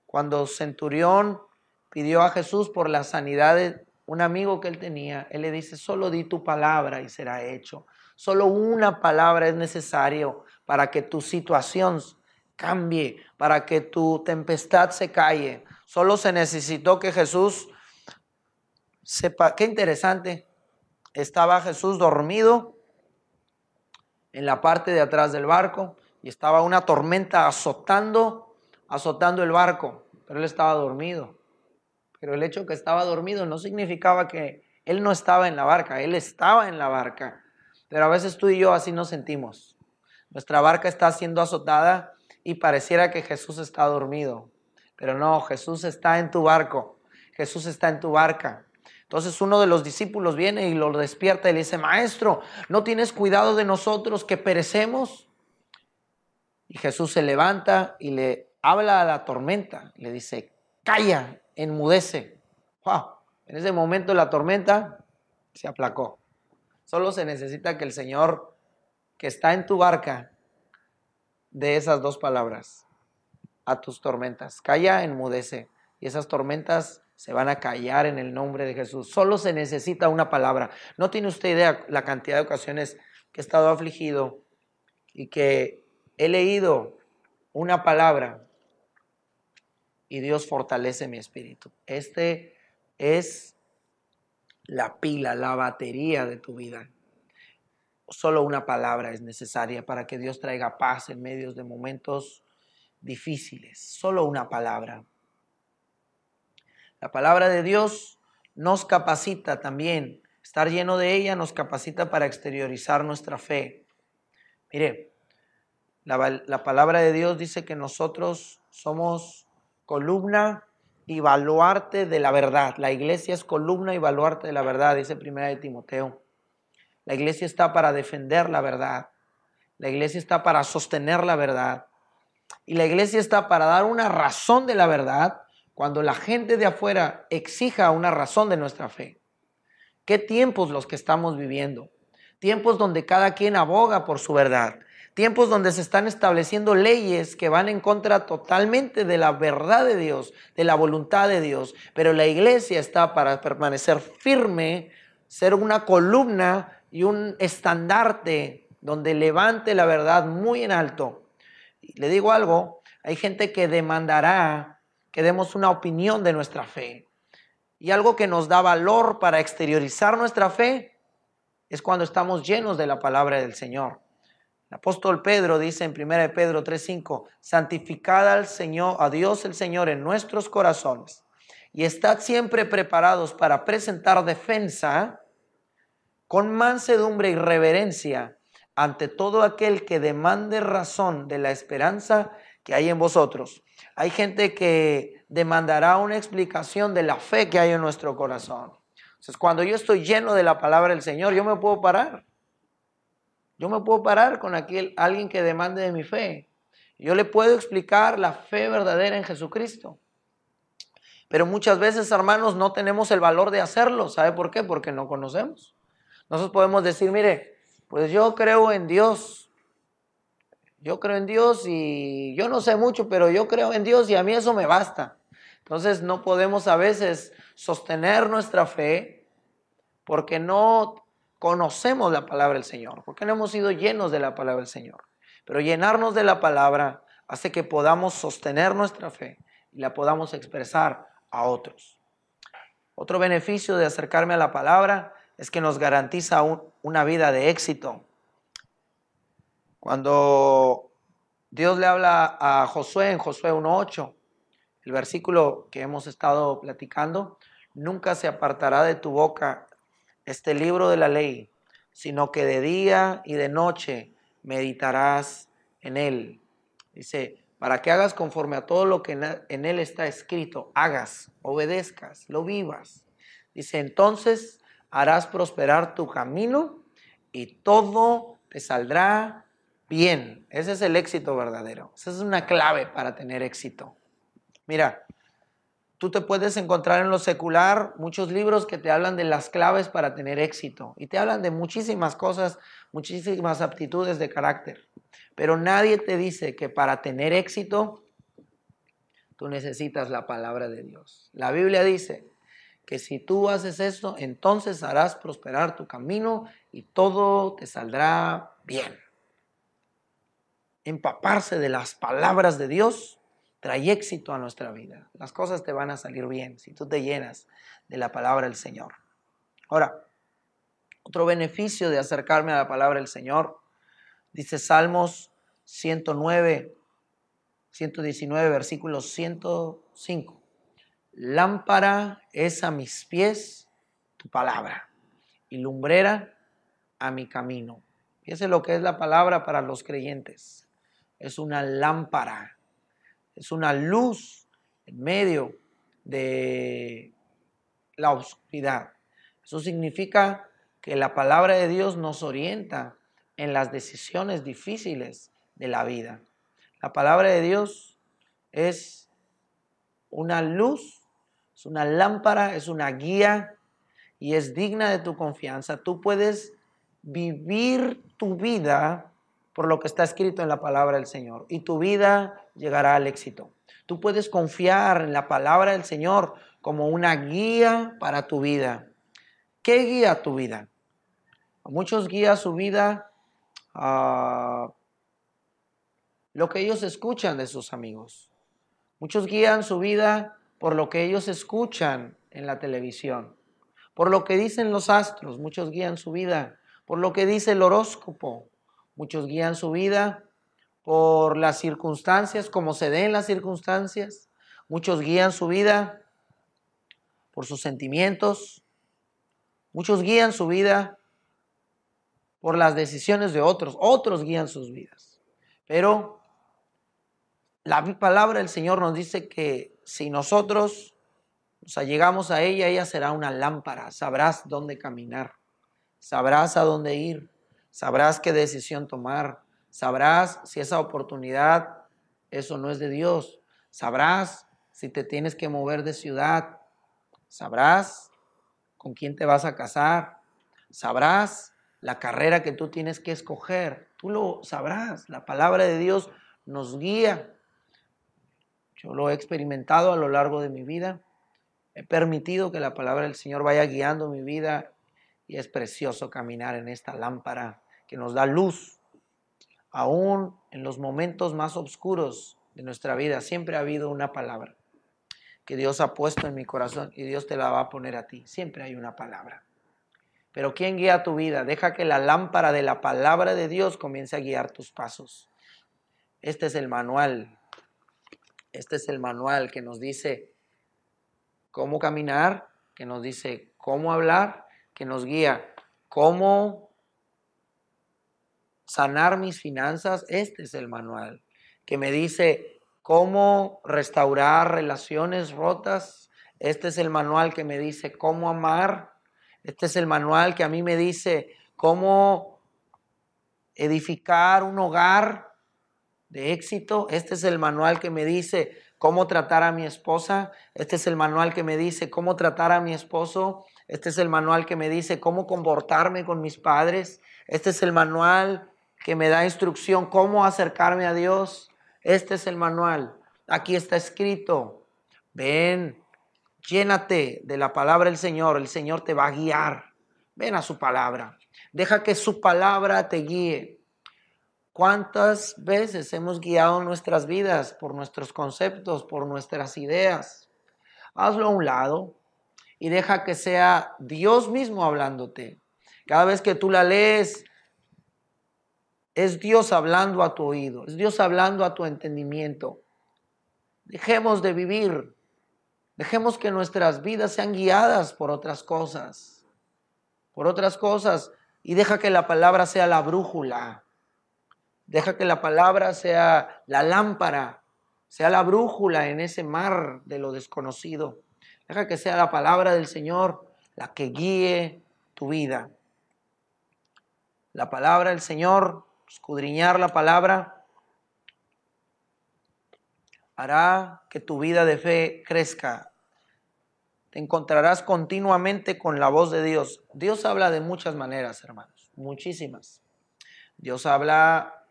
Cuando Centurión pidió a Jesús por la sanidad de un amigo que él tenía, él le dice, solo di tu palabra y será hecho. Solo una palabra es necesario para que tu situación cambie, para que tu tempestad se calle. Solo se necesitó que Jesús sepa. Qué interesante. Estaba Jesús dormido en la parte de atrás del barco y estaba una tormenta azotando el barco, pero él estaba dormido. Pero el hecho de que estaba dormido no significaba que él no estaba en la barca, él estaba en la barca. Pero a veces tú y yo así nos sentimos. Nuestra barca está siendo azotada y pareciera que Jesús está dormido. Pero no, Jesús está en tu barco. Jesús está en tu barca. Entonces uno de los discípulos viene y lo despierta y le dice, Maestro, ¿no tienes cuidado de nosotros que perecemos? Y Jesús se levanta y le habla a la tormenta. Le dice, calla, enmudece. ¡Wow! En ese momento la tormenta se aplacó. Solo se necesita que el Señor que está en tu barca dé esas dos palabras a tus tormentas. Calla, enmudece. Y esas tormentas se van a callar en el nombre de Jesús. Solo se necesita una palabra. No tiene usted idea la cantidad de ocasiones que he estado afligido y que he leído una palabra y Dios fortalece mi espíritu. Este es la pila, la batería de tu vida. Solo una palabra es necesaria para que Dios traiga paz en medio de momentos difíciles. Solo una palabra. La palabra de Dios nos capacita también. Estar lleno de ella nos capacita para exteriorizar nuestra fe. Mire, la palabra de Dios dice que nosotros somos columna y baluarte de la verdad. La iglesia es columna y baluarte de la verdad, dice 1 de Timoteo. La iglesia está para defender la verdad. La iglesia está para sostener la verdad. Y la iglesia está para dar una razón de la verdad cuando la gente de afuera exija una razón de nuestra fe. ¿Qué tiempos los que estamos viviendo? Tiempos donde cada quien aboga por su verdad. Tiempos donde se están estableciendo leyes que van en contra totalmente de la verdad de Dios, de la voluntad de Dios. Pero la iglesia está para permanecer firme, ser una columna y un estandarte donde levante la verdad muy en alto. Y le digo algo, hay gente que demandará que demos una opinión de nuestra fe. Y algo que nos da valor para exteriorizar nuestra fe es cuando estamos llenos de la palabra del Señor. El apóstol Pedro dice en 1 Pedro 3:5, santificad al Señor, a Dios el Señor en nuestros corazones y estad siempre preparados para presentar defensa con mansedumbre y reverencia ante todo aquel que demande razón de la esperanza que hay en vosotros. Hay gente que demandará una explicación de la fe que hay en nuestro corazón. Entonces, cuando yo estoy lleno de la palabra del Señor, yo me puedo parar. Yo me puedo parar con alguien que demande de mi fe. Yo le puedo explicar la fe verdadera en Jesucristo. Pero muchas veces, hermanos, no tenemos el valor de hacerlo. ¿Sabe por qué? Porque no conocemos. Nosotros podemos decir, mire, pues yo creo en Dios. Yo creo en Dios y yo no sé mucho, pero yo creo en Dios y a mí eso me basta. Entonces no podemos a veces sostener nuestra fe porque no conocemos la palabra del Señor, porque no hemos sido llenos de la palabra del Señor. Pero llenarnos de la palabra hace que podamos sostener nuestra fe y la podamos expresar a otros. Otro beneficio de acercarme a la palabra es que nos garantiza una vida de éxito. Cuando Dios le habla a Josué en Josué 1:8, el versículo que hemos estado platicando, nunca se apartará de tu boca este libro de la ley, sino que de día y de noche meditarás en él. Dice, para que hagas conforme a todo lo que en él está escrito, hagas, obedezcas, lo vivas. Dice, entonces harás prosperar tu camino y todo te saldrá bien. Ese es el éxito verdadero. Esa es una clave para tener éxito. Mira, tú te puedes encontrar en lo secular muchos libros que te hablan de las claves para tener éxito y te hablan de muchísimas cosas, muchísimas aptitudes de carácter. Pero nadie te dice que para tener éxito tú necesitas la palabra de Dios. La Biblia dice que si tú haces esto, entonces harás prosperar tu camino y todo te saldrá bien. Empaparse de las palabras de Dios trae éxito a nuestra vida. Las cosas te van a salir bien si tú te llenas de la palabra del Señor. Ahora, otro beneficio de acercarme a la palabra del Señor, dice Salmos 119, versículo 105. Lámpara es a mis pies tu palabra y lumbrera a mi camino. Fíjese lo que es la palabra para los creyentes. Es una lámpara, es una luz en medio de la oscuridad. Eso significa que la palabra de Dios nos orienta en las decisiones difíciles de la vida. La palabra de Dios es una luz, es una lámpara, es una guía y es digna de tu confianza. Tú puedes vivir tu vida por lo que está escrito en la palabra del Señor y tu vida llegará al éxito. Tú puedes confiar en la palabra del Señor como una guía para tu vida. ¿Qué guía tu vida? Muchos guían su vida a lo que ellos escuchan de sus amigos. Muchos guían su vida por lo que ellos escuchan en la televisión, por lo que dicen los astros. Muchos guían su vida por lo que dice el horóscopo. Muchos guían su vida por las circunstancias, como se den las circunstancias. Muchos guían su vida por sus sentimientos. Muchos guían su vida por las decisiones de otros. Otros guían sus vidas. Pero la palabra del Señor nos dice que si nosotros nos allegamos a ella será una lámpara. Sabrás dónde caminar. Sabrás a dónde ir. Sabrás qué decisión tomar. Sabrás si esa oportunidad, eso no es de Dios. Sabrás si te tienes que mover de ciudad. Sabrás con quién te vas a casar. Sabrás la carrera que tú tienes que escoger. Tú lo sabrás. La palabra de Dios nos guía. Yo lo he experimentado a lo largo de mi vida. He permitido que la palabra del Señor vaya guiando mi vida y es precioso caminar en esta lámpara que nos da luz. Aún en los momentos más oscuros de nuestra vida siempre ha habido una palabra que Dios ha puesto en mi corazón y Dios te la va a poner a ti. Siempre hay una palabra. Pero ¿quién guía tu vida? Deja que la lámpara de la palabra de Dios comience a guiar tus pasos. Este es el manual. Este es el manual que nos dice cómo caminar, que nos dice cómo hablar, que nos guía cómo sanar mis finanzas. Este es el manual que me dice cómo restaurar relaciones rotas. Este es el manual que me dice cómo amar. Este es el manual que a mí me dice cómo edificar un hogar de éxito. Este es el manual que me dice cómo tratar a mi esposa. Este es el manual que me dice cómo tratar a mi esposo. Este es el manual que me dice cómo comportarme con mis padres. Este es el manual que me da instrucción cómo acercarme a Dios. Este es el manual. Aquí está escrito. Ven, llénate de la palabra del Señor. El Señor te va a guiar. Ven a su palabra. Deja que su palabra te guíe. ¿Cuántas veces hemos guiado nuestras vidas por nuestros conceptos, por nuestras ideas? Hazlo a un lado y deja que sea Dios mismo hablándote. Cada vez que tú la lees, es Dios hablando a tu oído, es Dios hablando a tu entendimiento. Dejemos de vivir, dejemos que nuestras vidas sean guiadas por otras cosas, y deja que la palabra sea la brújula. Deja que la palabra sea la lámpara, sea la brújula en ese mar de lo desconocido. Deja que sea la palabra del Señor la que guíe tu vida. La palabra del Señor, escudriñar la palabra, hará que tu vida de fe crezca. Te encontrarás continuamente con la voz de Dios. Dios habla de muchas maneras, hermanos, muchísimas. Dios habla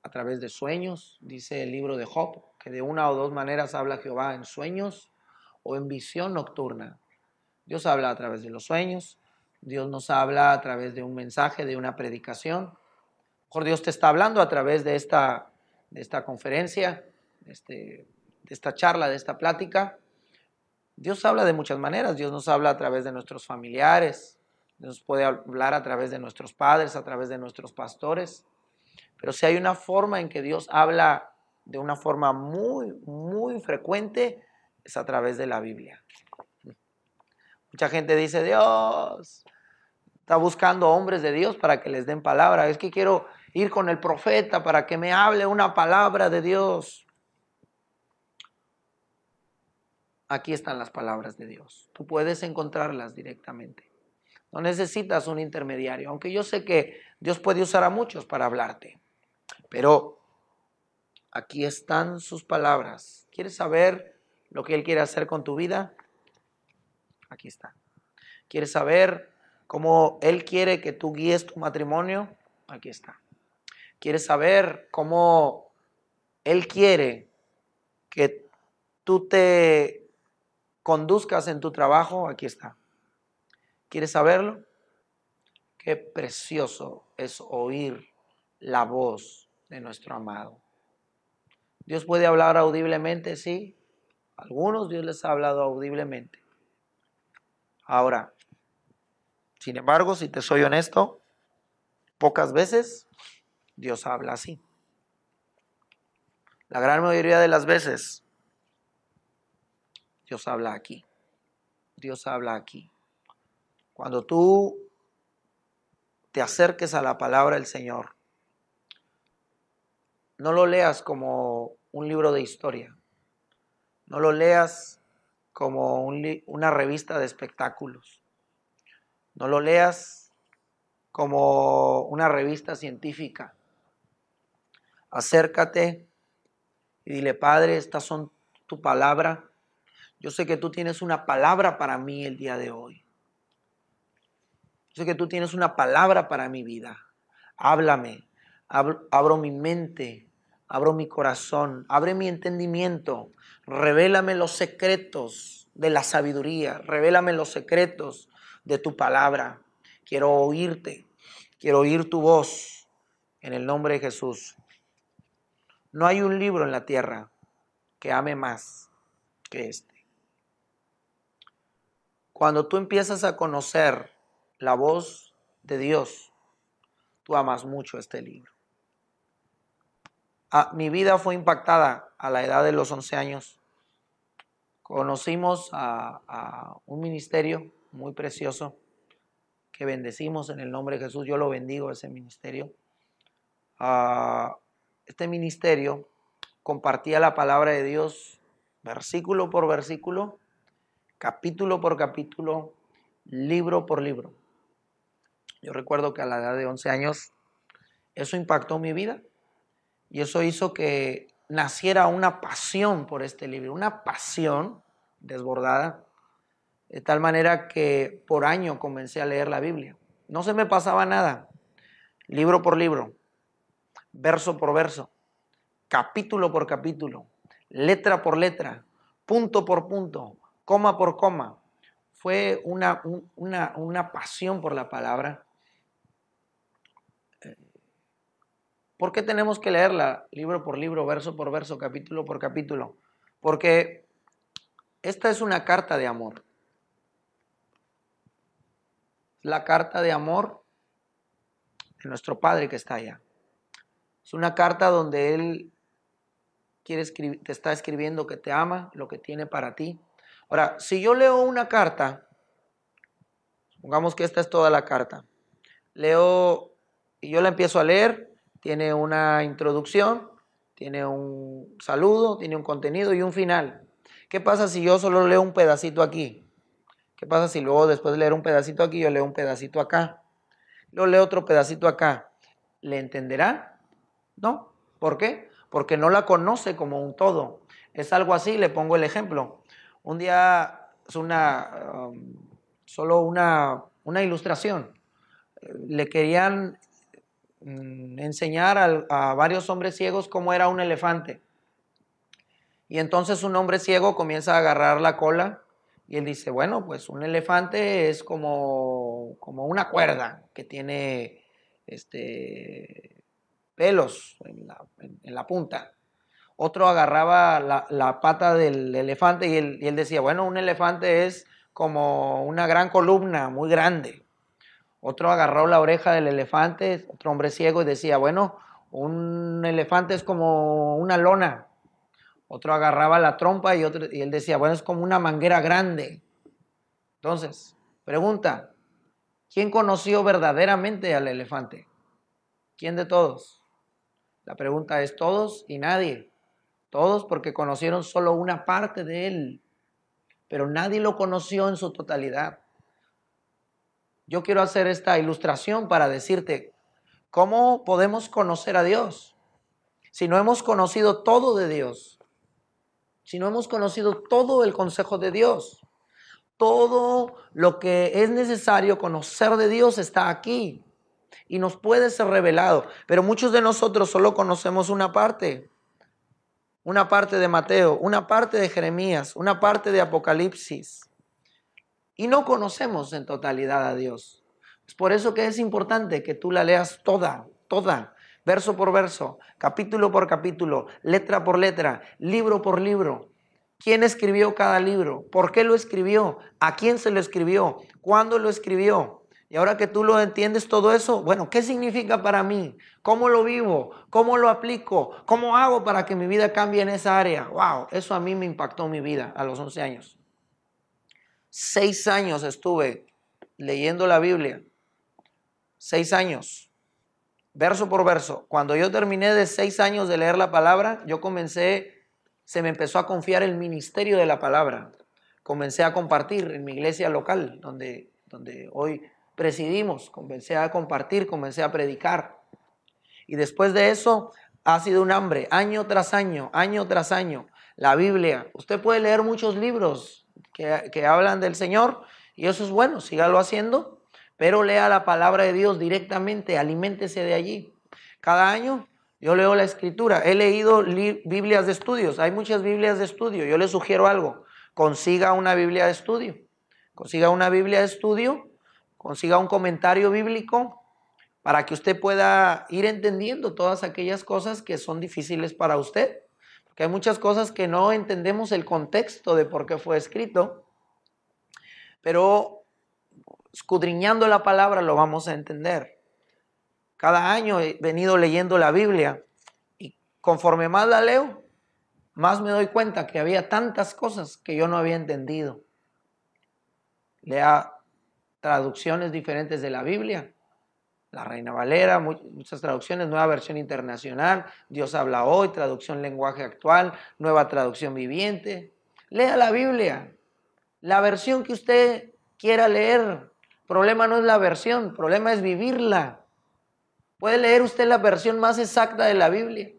a través de sueños, dice el libro de Job, que de una o dos maneras habla Jehová: en sueños o en visión nocturna. Dios habla a través de los sueños, Dios nos habla a través de un mensaje, de una predicación. Mejor Dios te está hablando a través de esta conferencia, de esta charla, de esta plática. Dios habla de muchas maneras. Dios nos habla a través de nuestros familiares, Dios puede hablar a través de nuestros padres, a través de nuestros pastores. Pero si hay una forma en que Dios habla de una forma muy, muy frecuente, es a través de la Biblia. Mucha gente dice: Dios está buscando hombres de Dios para que les den palabra. Es que quiero ir con el profeta para que me hable una palabra de Dios. Aquí están las palabras de Dios. Tú puedes encontrarlas directamente. No necesitas un intermediario, aunque yo sé que Dios puede usar a muchos para hablarte. Pero aquí están sus palabras. ¿Quieres saber lo que Él quiere hacer con tu vida? Aquí está. ¿Quieres saber cómo Él quiere que tú guíes tu matrimonio? Aquí está. ¿Quieres saber cómo Él quiere que tú te conduzcas en tu trabajo? Aquí está. ¿Quieres saberlo? Qué precioso es oír la voz de nuestro amado. Dios puede hablar audiblemente, sí. A algunos Dios les ha hablado audiblemente. Ahora, sin embargo, si te soy honesto, pocas veces Dios habla así. La gran mayoría de las veces Dios habla aquí. Dios habla aquí. Cuando tú te acerques a la palabra del Señor, no lo leas como un libro de historia. No lo leas como una revista de espectáculos. No lo leas como una revista científica. Acércate y dile: Padre, estas son tu palabra. Yo sé que tú tienes una palabra para mí el día de hoy. Yo sé que tú tienes una palabra para mi vida. Háblame. Abro mi mente, abro mi corazón, abre mi entendimiento. Revélame los secretos de la sabiduría. Revélame los secretos de tu palabra. Quiero oírte. Quiero oír tu voz en el nombre de Jesús. No hay un libro en la tierra que ame más que este. Cuando tú empiezas a conocer la voz de Dios, tú amas mucho este libro. Mi vida fue impactada a la edad de los 11 años. Conocimos a un ministerio muy precioso que bendecimos en el nombre de Jesús. Yo lo bendigo, ese ministerio. Este ministerio compartía la palabra de Dios versículo por versículo, capítulo por capítulo, libro por libro. Yo recuerdo que a la edad de 11 años eso impactó mi vida y eso hizo que naciera una pasión por este libro, una pasión desbordada, de tal manera que por año comencé a leer la Biblia. No se me pasaba nada, libro por libro, verso por verso, capítulo por capítulo, letra por letra, punto por punto, coma por coma. Fue una pasión por la palabra. ¿Por qué tenemos que leerla libro por libro, verso por verso, capítulo por capítulo? Porque esta es una carta de amor. La carta de amor de nuestro Padre que está allá. Es una carta donde Él te está escribiendo que te ama, lo que tiene para ti. Ahora, si yo leo una carta, supongamos que esta es toda la carta, leo y yo la empiezo a leer, tiene una introducción, tiene un saludo, tiene un contenido y un final. ¿Qué pasa si yo solo leo un pedacito aquí? ¿Qué pasa si luego después de leer un pedacito aquí, yo leo un pedacito acá? Luego leo otro pedacito acá. ¿Le entenderá? No. ¿Por qué? Porque no la conoce como un todo. Es algo así, le pongo el ejemplo. Un día es solo una ilustración. Le querían enseñar a varios hombres ciegos cómo era un elefante. Y entonces un hombre ciego comienza a agarrar la cola y él dice, bueno, pues un elefante es como una cuerda que tiene pelos en la punta. Otro agarraba la pata del elefante y él decía, bueno, un elefante es como una gran columna, muy grande. Otro agarró la oreja del elefante, otro hombre ciego, y decía, bueno, un elefante es como una lona. Otro agarraba la trompa y él decía, bueno, es como una manguera grande. Entonces, pregunta, ¿quién conoció verdaderamente al elefante? ¿Quién de todos? La pregunta es todos y nadie. Todos porque conocieron solo una parte de él, pero nadie lo conoció en su totalidad. Yo quiero hacer esta ilustración para decirte, ¿cómo podemos conocer a Dios? Si no hemos conocido todo de Dios, si no hemos conocido todo el consejo de Dios, todo lo que es necesario conocer de Dios está aquí y nos puede ser revelado, pero muchos de nosotros solo conocemos una parte de Mateo, una parte de Jeremías, una parte de Apocalipsis y no conocemos en totalidad a Dios. Es por eso que es importante que tú la leas toda, verso por verso, capítulo por capítulo, letra por letra, libro por libro. ¿Quién escribió cada libro? ¿Por qué lo escribió? ¿A quién se lo escribió? ¿Cuándo lo escribió? Y ahora que tú lo entiendes todo eso, bueno, ¿qué significa para mí? ¿Cómo lo vivo? ¿Cómo lo aplico? ¿Cómo hago para que mi vida cambie en esa área? Wow, eso a mí me impactó mi vida a los 11 años. 6 años estuve leyendo la Biblia. 6 años, verso por verso. Cuando yo terminé de 6 años de leer la palabra, se me empezó a confiar el ministerio de la palabra. Comencé a compartir en mi iglesia local, donde hoy presidimos. Comencé a compartir, comencé a predicar. Y después de eso ha sido un hambre, año tras año, año tras año. La Biblia, usted puede leer muchos libros que hablan del Señor y eso es bueno, sígalo haciendo, pero lea la palabra de Dios directamente, aliméntese de allí. Cada año yo leo la Escritura, he leído Biblias de estudios, hay muchas Biblias de estudio, yo le sugiero algo, consiga una Biblia de estudio, consiga una Biblia de estudio, consiga un comentario bíblico para que usted pueda ir entendiendo todas aquellas cosas que son difíciles para usted. Porque hay muchas cosas que no entendemos el contexto de por qué fue escrito, pero escudriñando la palabra lo vamos a entender. Cada año he venido leyendo la Biblia y conforme más la leo, más me doy cuenta que había tantas cosas que yo no había entendido. Lea traducciones diferentes de la Biblia. la Reina Valera, muchas traducciones, Nueva Versión Internacional, Dios habla hoy, traducción lenguaje actual, Nueva Traducción Viviente. Lea la Biblia, la versión que usted quiera leer. El problema no es la versión, el problema es vivirla. Puede leer usted la versión más exacta de la Biblia.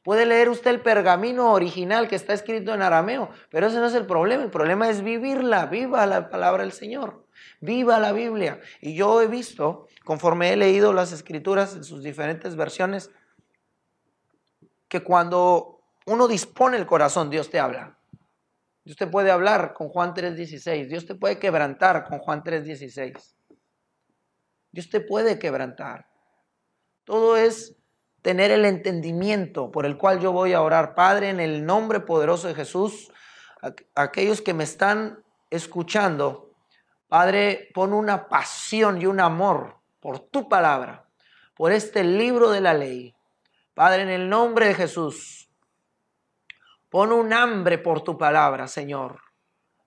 Puede leer usted el pergamino original que está escrito en arameo, pero ese no es el problema es vivirla, viva la palabra del Señor, viva la Biblia. Y yo he visto, conforme he leído las escrituras en sus diferentes versiones, que cuando uno dispone el corazón, Dios te habla. Dios te puede hablar con Juan 3:16, Dios te puede quebrantar con Juan 3:16. Dios te puede quebrantar. Todo es tener el entendimiento por el cual yo voy a orar. Padre, en el nombre poderoso de Jesús, aquellos que me están escuchando, Padre, pon una pasión y un amor por tu palabra, por este libro de la ley. Padre, en el nombre de Jesús, pon un hambre por tu palabra, Señor.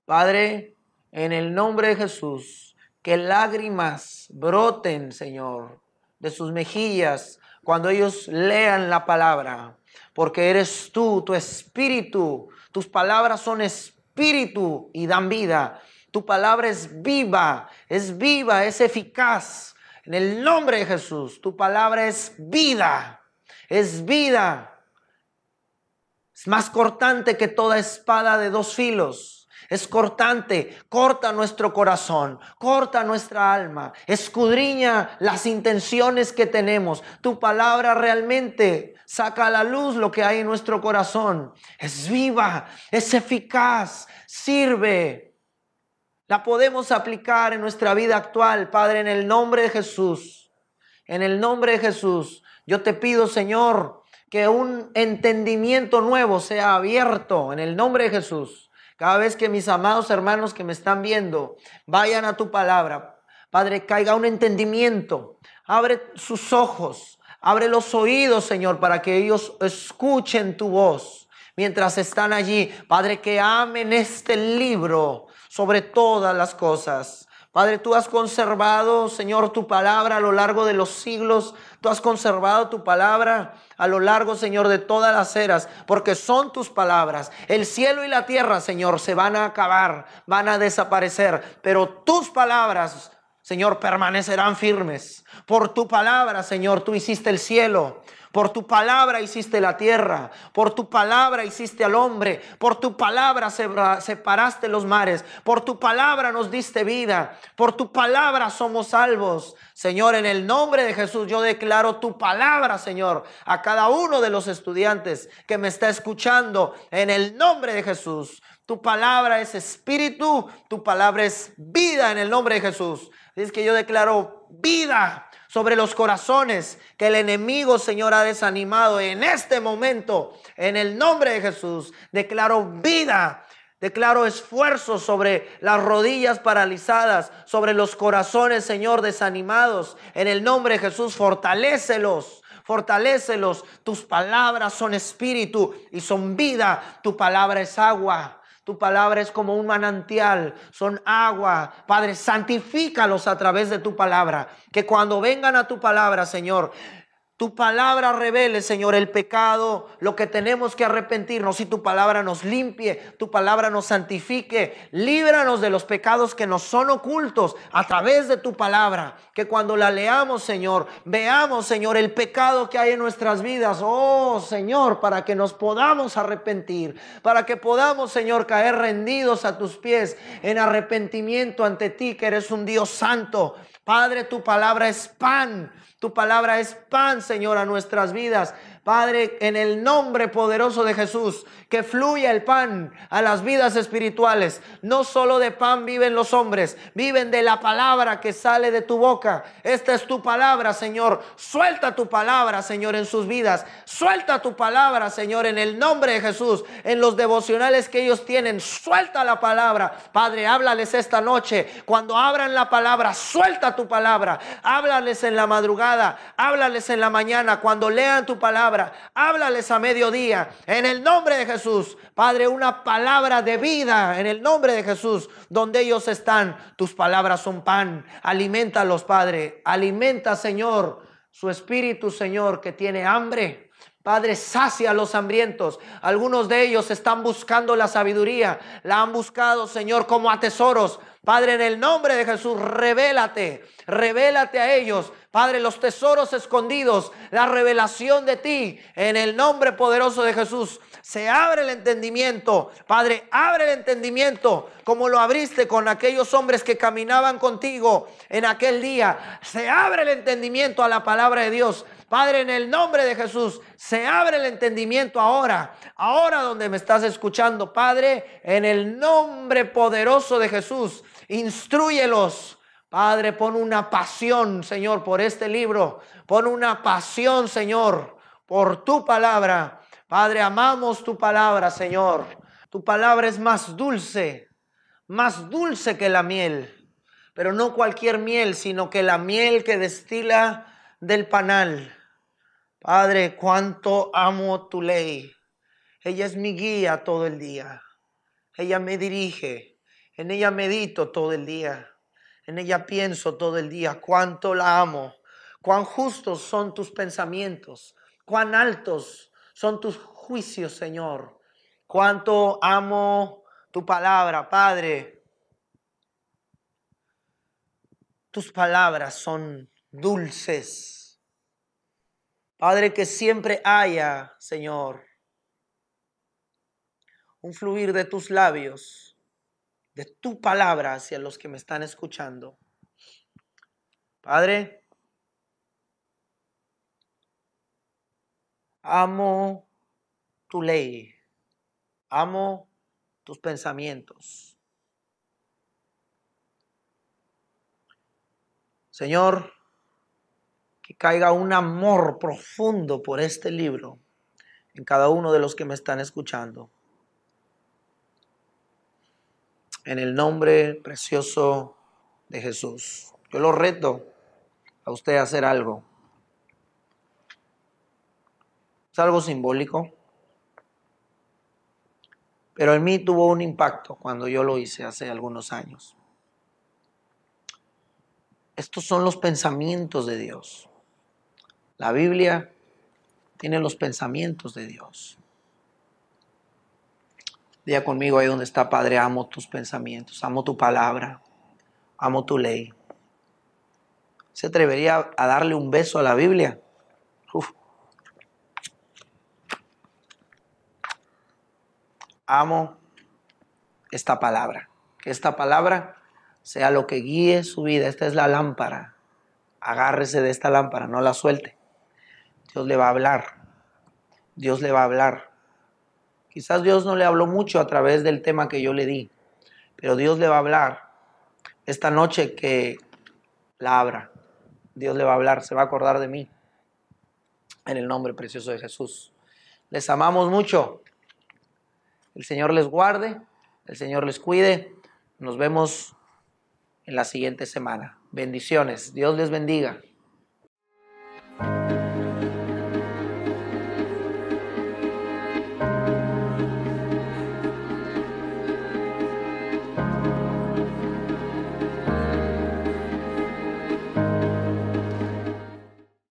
Padre, en el nombre de Jesús, que lágrimas broten, Señor, de sus mejillas cuando ellos lean la palabra, porque eres tú, tu espíritu, tus palabras son espíritu y dan vida. Tu palabra es viva, es eficaz. En el nombre de Jesús, tu palabra es vida, es vida. Es más cortante que toda espada de dos filos. Es cortante, corta nuestro corazón, corta nuestra alma, escudriña las intenciones que tenemos. Tu palabra realmente saca a la luz lo que hay en nuestro corazón. Es viva, es eficaz, sirve. La podemos aplicar en nuestra vida actual, Padre, en el nombre de Jesús. En el nombre de Jesús, yo te pido, Señor, que un entendimiento nuevo sea abierto en el nombre de Jesús. Cada vez que mis amados hermanos que me están viendo vayan a tu palabra, Padre, caiga un entendimiento. Abre sus ojos, abre los oídos, Señor, para que ellos escuchen tu voz mientras están allí. Padre, que amen este libro sobre todas las cosas. Padre, tú has conservado, Señor, tu palabra a lo largo de los siglos. Tú has conservado tu palabra a lo largo, Señor, de todas las eras, porque son tus palabras. El cielo y la tierra, Señor, se van a acabar, van a desaparecer, pero tus palabras, Señor, permanecerán firmes. Por tu palabra, Señor, tú hiciste el cielo. Por tu palabra hiciste la tierra, por tu palabra hiciste al hombre, por tu palabra separaste los mares, por tu palabra nos diste vida, por tu palabra somos salvos. Señor, en el nombre de Jesús yo declaro tu palabra, Señor, a cada uno de los estudiantes que me está escuchando, en el nombre de Jesús. Tu palabra es espíritu, tu palabra es vida en el nombre de Jesús. Es que yo declaro vida sobre los corazones que el enemigo, Señor, ha desanimado en este momento. En el nombre de Jesús, declaro vida, declaro esfuerzo sobre las rodillas paralizadas, sobre los corazones, Señor, desanimados. En el nombre de Jesús, fortalécelos. Fortalécelos. Tus palabras son espíritu y son vida. Tu palabra es agua. Tu palabra es como un manantial, son agua. Padre, santifícalos a través de tu palabra. Que cuando vengan a tu palabra, Señor, tu palabra revele, Señor, el pecado, lo que tenemos que arrepentirnos, y tu palabra nos limpie, tu palabra nos santifique. Líbranos de los pecados que nos son ocultos a través de tu palabra. Que cuando la leamos, Señor, veamos, Señor, el pecado que hay en nuestras vidas. Oh, Señor, para que nos podamos arrepentir, para que podamos, Señor, caer rendidos a tus pies en arrepentimiento ante ti, que eres un Dios santo. Padre, tu palabra es pan. Tu palabra es pan, Señor, a nuestras vidas. Padre, en el nombre poderoso de Jesús, que fluya el pan a las vidas espirituales. No solo de pan viven los hombres, viven de la palabra que sale de tu boca. Esta es tu palabra, Señor. Suelta tu palabra, Señor, en sus vidas. Suelta tu palabra, Señor, en el nombre de Jesús. En los devocionales que ellos tienen, suelta la palabra. Padre, háblales esta noche. Cuando abran la palabra, suelta tu palabra. Háblales en la madrugada, háblales en la mañana. Cuando lean tu palabra, palabra. Háblales a mediodía en el nombre de Jesús. Padre, una palabra de vida en el nombre de Jesús. Donde ellos están, tus palabras son pan. Alimentalos, Padre. Alimenta, Señor, su espíritu, Señor, que tiene hambre. Padre, sacia a los hambrientos. Algunos de ellos están buscando la sabiduría. La han buscado, Señor, como a tesoros. Padre, en el nombre de Jesús, revélate a ellos. Padre, los tesoros escondidos, la revelación de ti, en el nombre poderoso de Jesús. Se abre el entendimiento. Padre, abre el entendimiento como lo abriste con aquellos hombres que caminaban contigo en aquel día. Se abre el entendimiento a la palabra de Dios. Padre, en el nombre de Jesús, se abre el entendimiento ahora donde me estás escuchando, Padre, en el nombre poderoso de Jesús, instrúyelos. Padre, pon una pasión, Señor, por este libro, pon una pasión, Señor, por tu palabra. Padre, amamos tu palabra, Señor. Tu palabra es más dulce que la miel, pero no cualquier miel, sino que la miel que destila del panal. Padre, cuánto amo tu ley. Ella es mi guía todo el día. Ella me dirige. En ella medito todo el día. En ella pienso todo el día. Cuánto la amo. Cuán justos son tus pensamientos. Cuán altos son tus juicios, Señor. Cuánto amo tu palabra, Padre. Tus palabras son dulces. Padre, que siempre haya, Señor, un fluir de tus labios, de tu palabra hacia los que me están escuchando. Padre, amo tu ley, amo tus pensamientos. Señor, que caiga un amor profundo por este libro en cada uno de los que me están escuchando. En el nombre precioso de Jesús. Yo lo reto a usted a hacer algo. Es algo simbólico, pero en mí tuvo un impacto cuando yo lo hice hace algunos años. Estos son los pensamientos de Dios. La Biblia tiene los pensamientos de Dios. Diga conmigo ahí donde está, Padre, amo tus pensamientos, amo tu palabra, amo tu ley. ¿Se atrevería a darle un beso a la Biblia? Uf. Amo esta palabra. Que esta palabra sea lo que guíe su vida. Esta es la lámpara. Agárrese de esta lámpara, no la suelte. Dios le va a hablar. Dios le va a hablar. Quizás Dios no le habló mucho a través del tema que yo le di, pero Dios le va a hablar. Esta noche que la abra, Dios le va a hablar, se va a acordar de mí. En el nombre precioso de Jesús. Les amamos mucho. El Señor les guarde, el Señor les cuide. Nos vemos en la siguiente semana. Bendiciones. Dios les bendiga.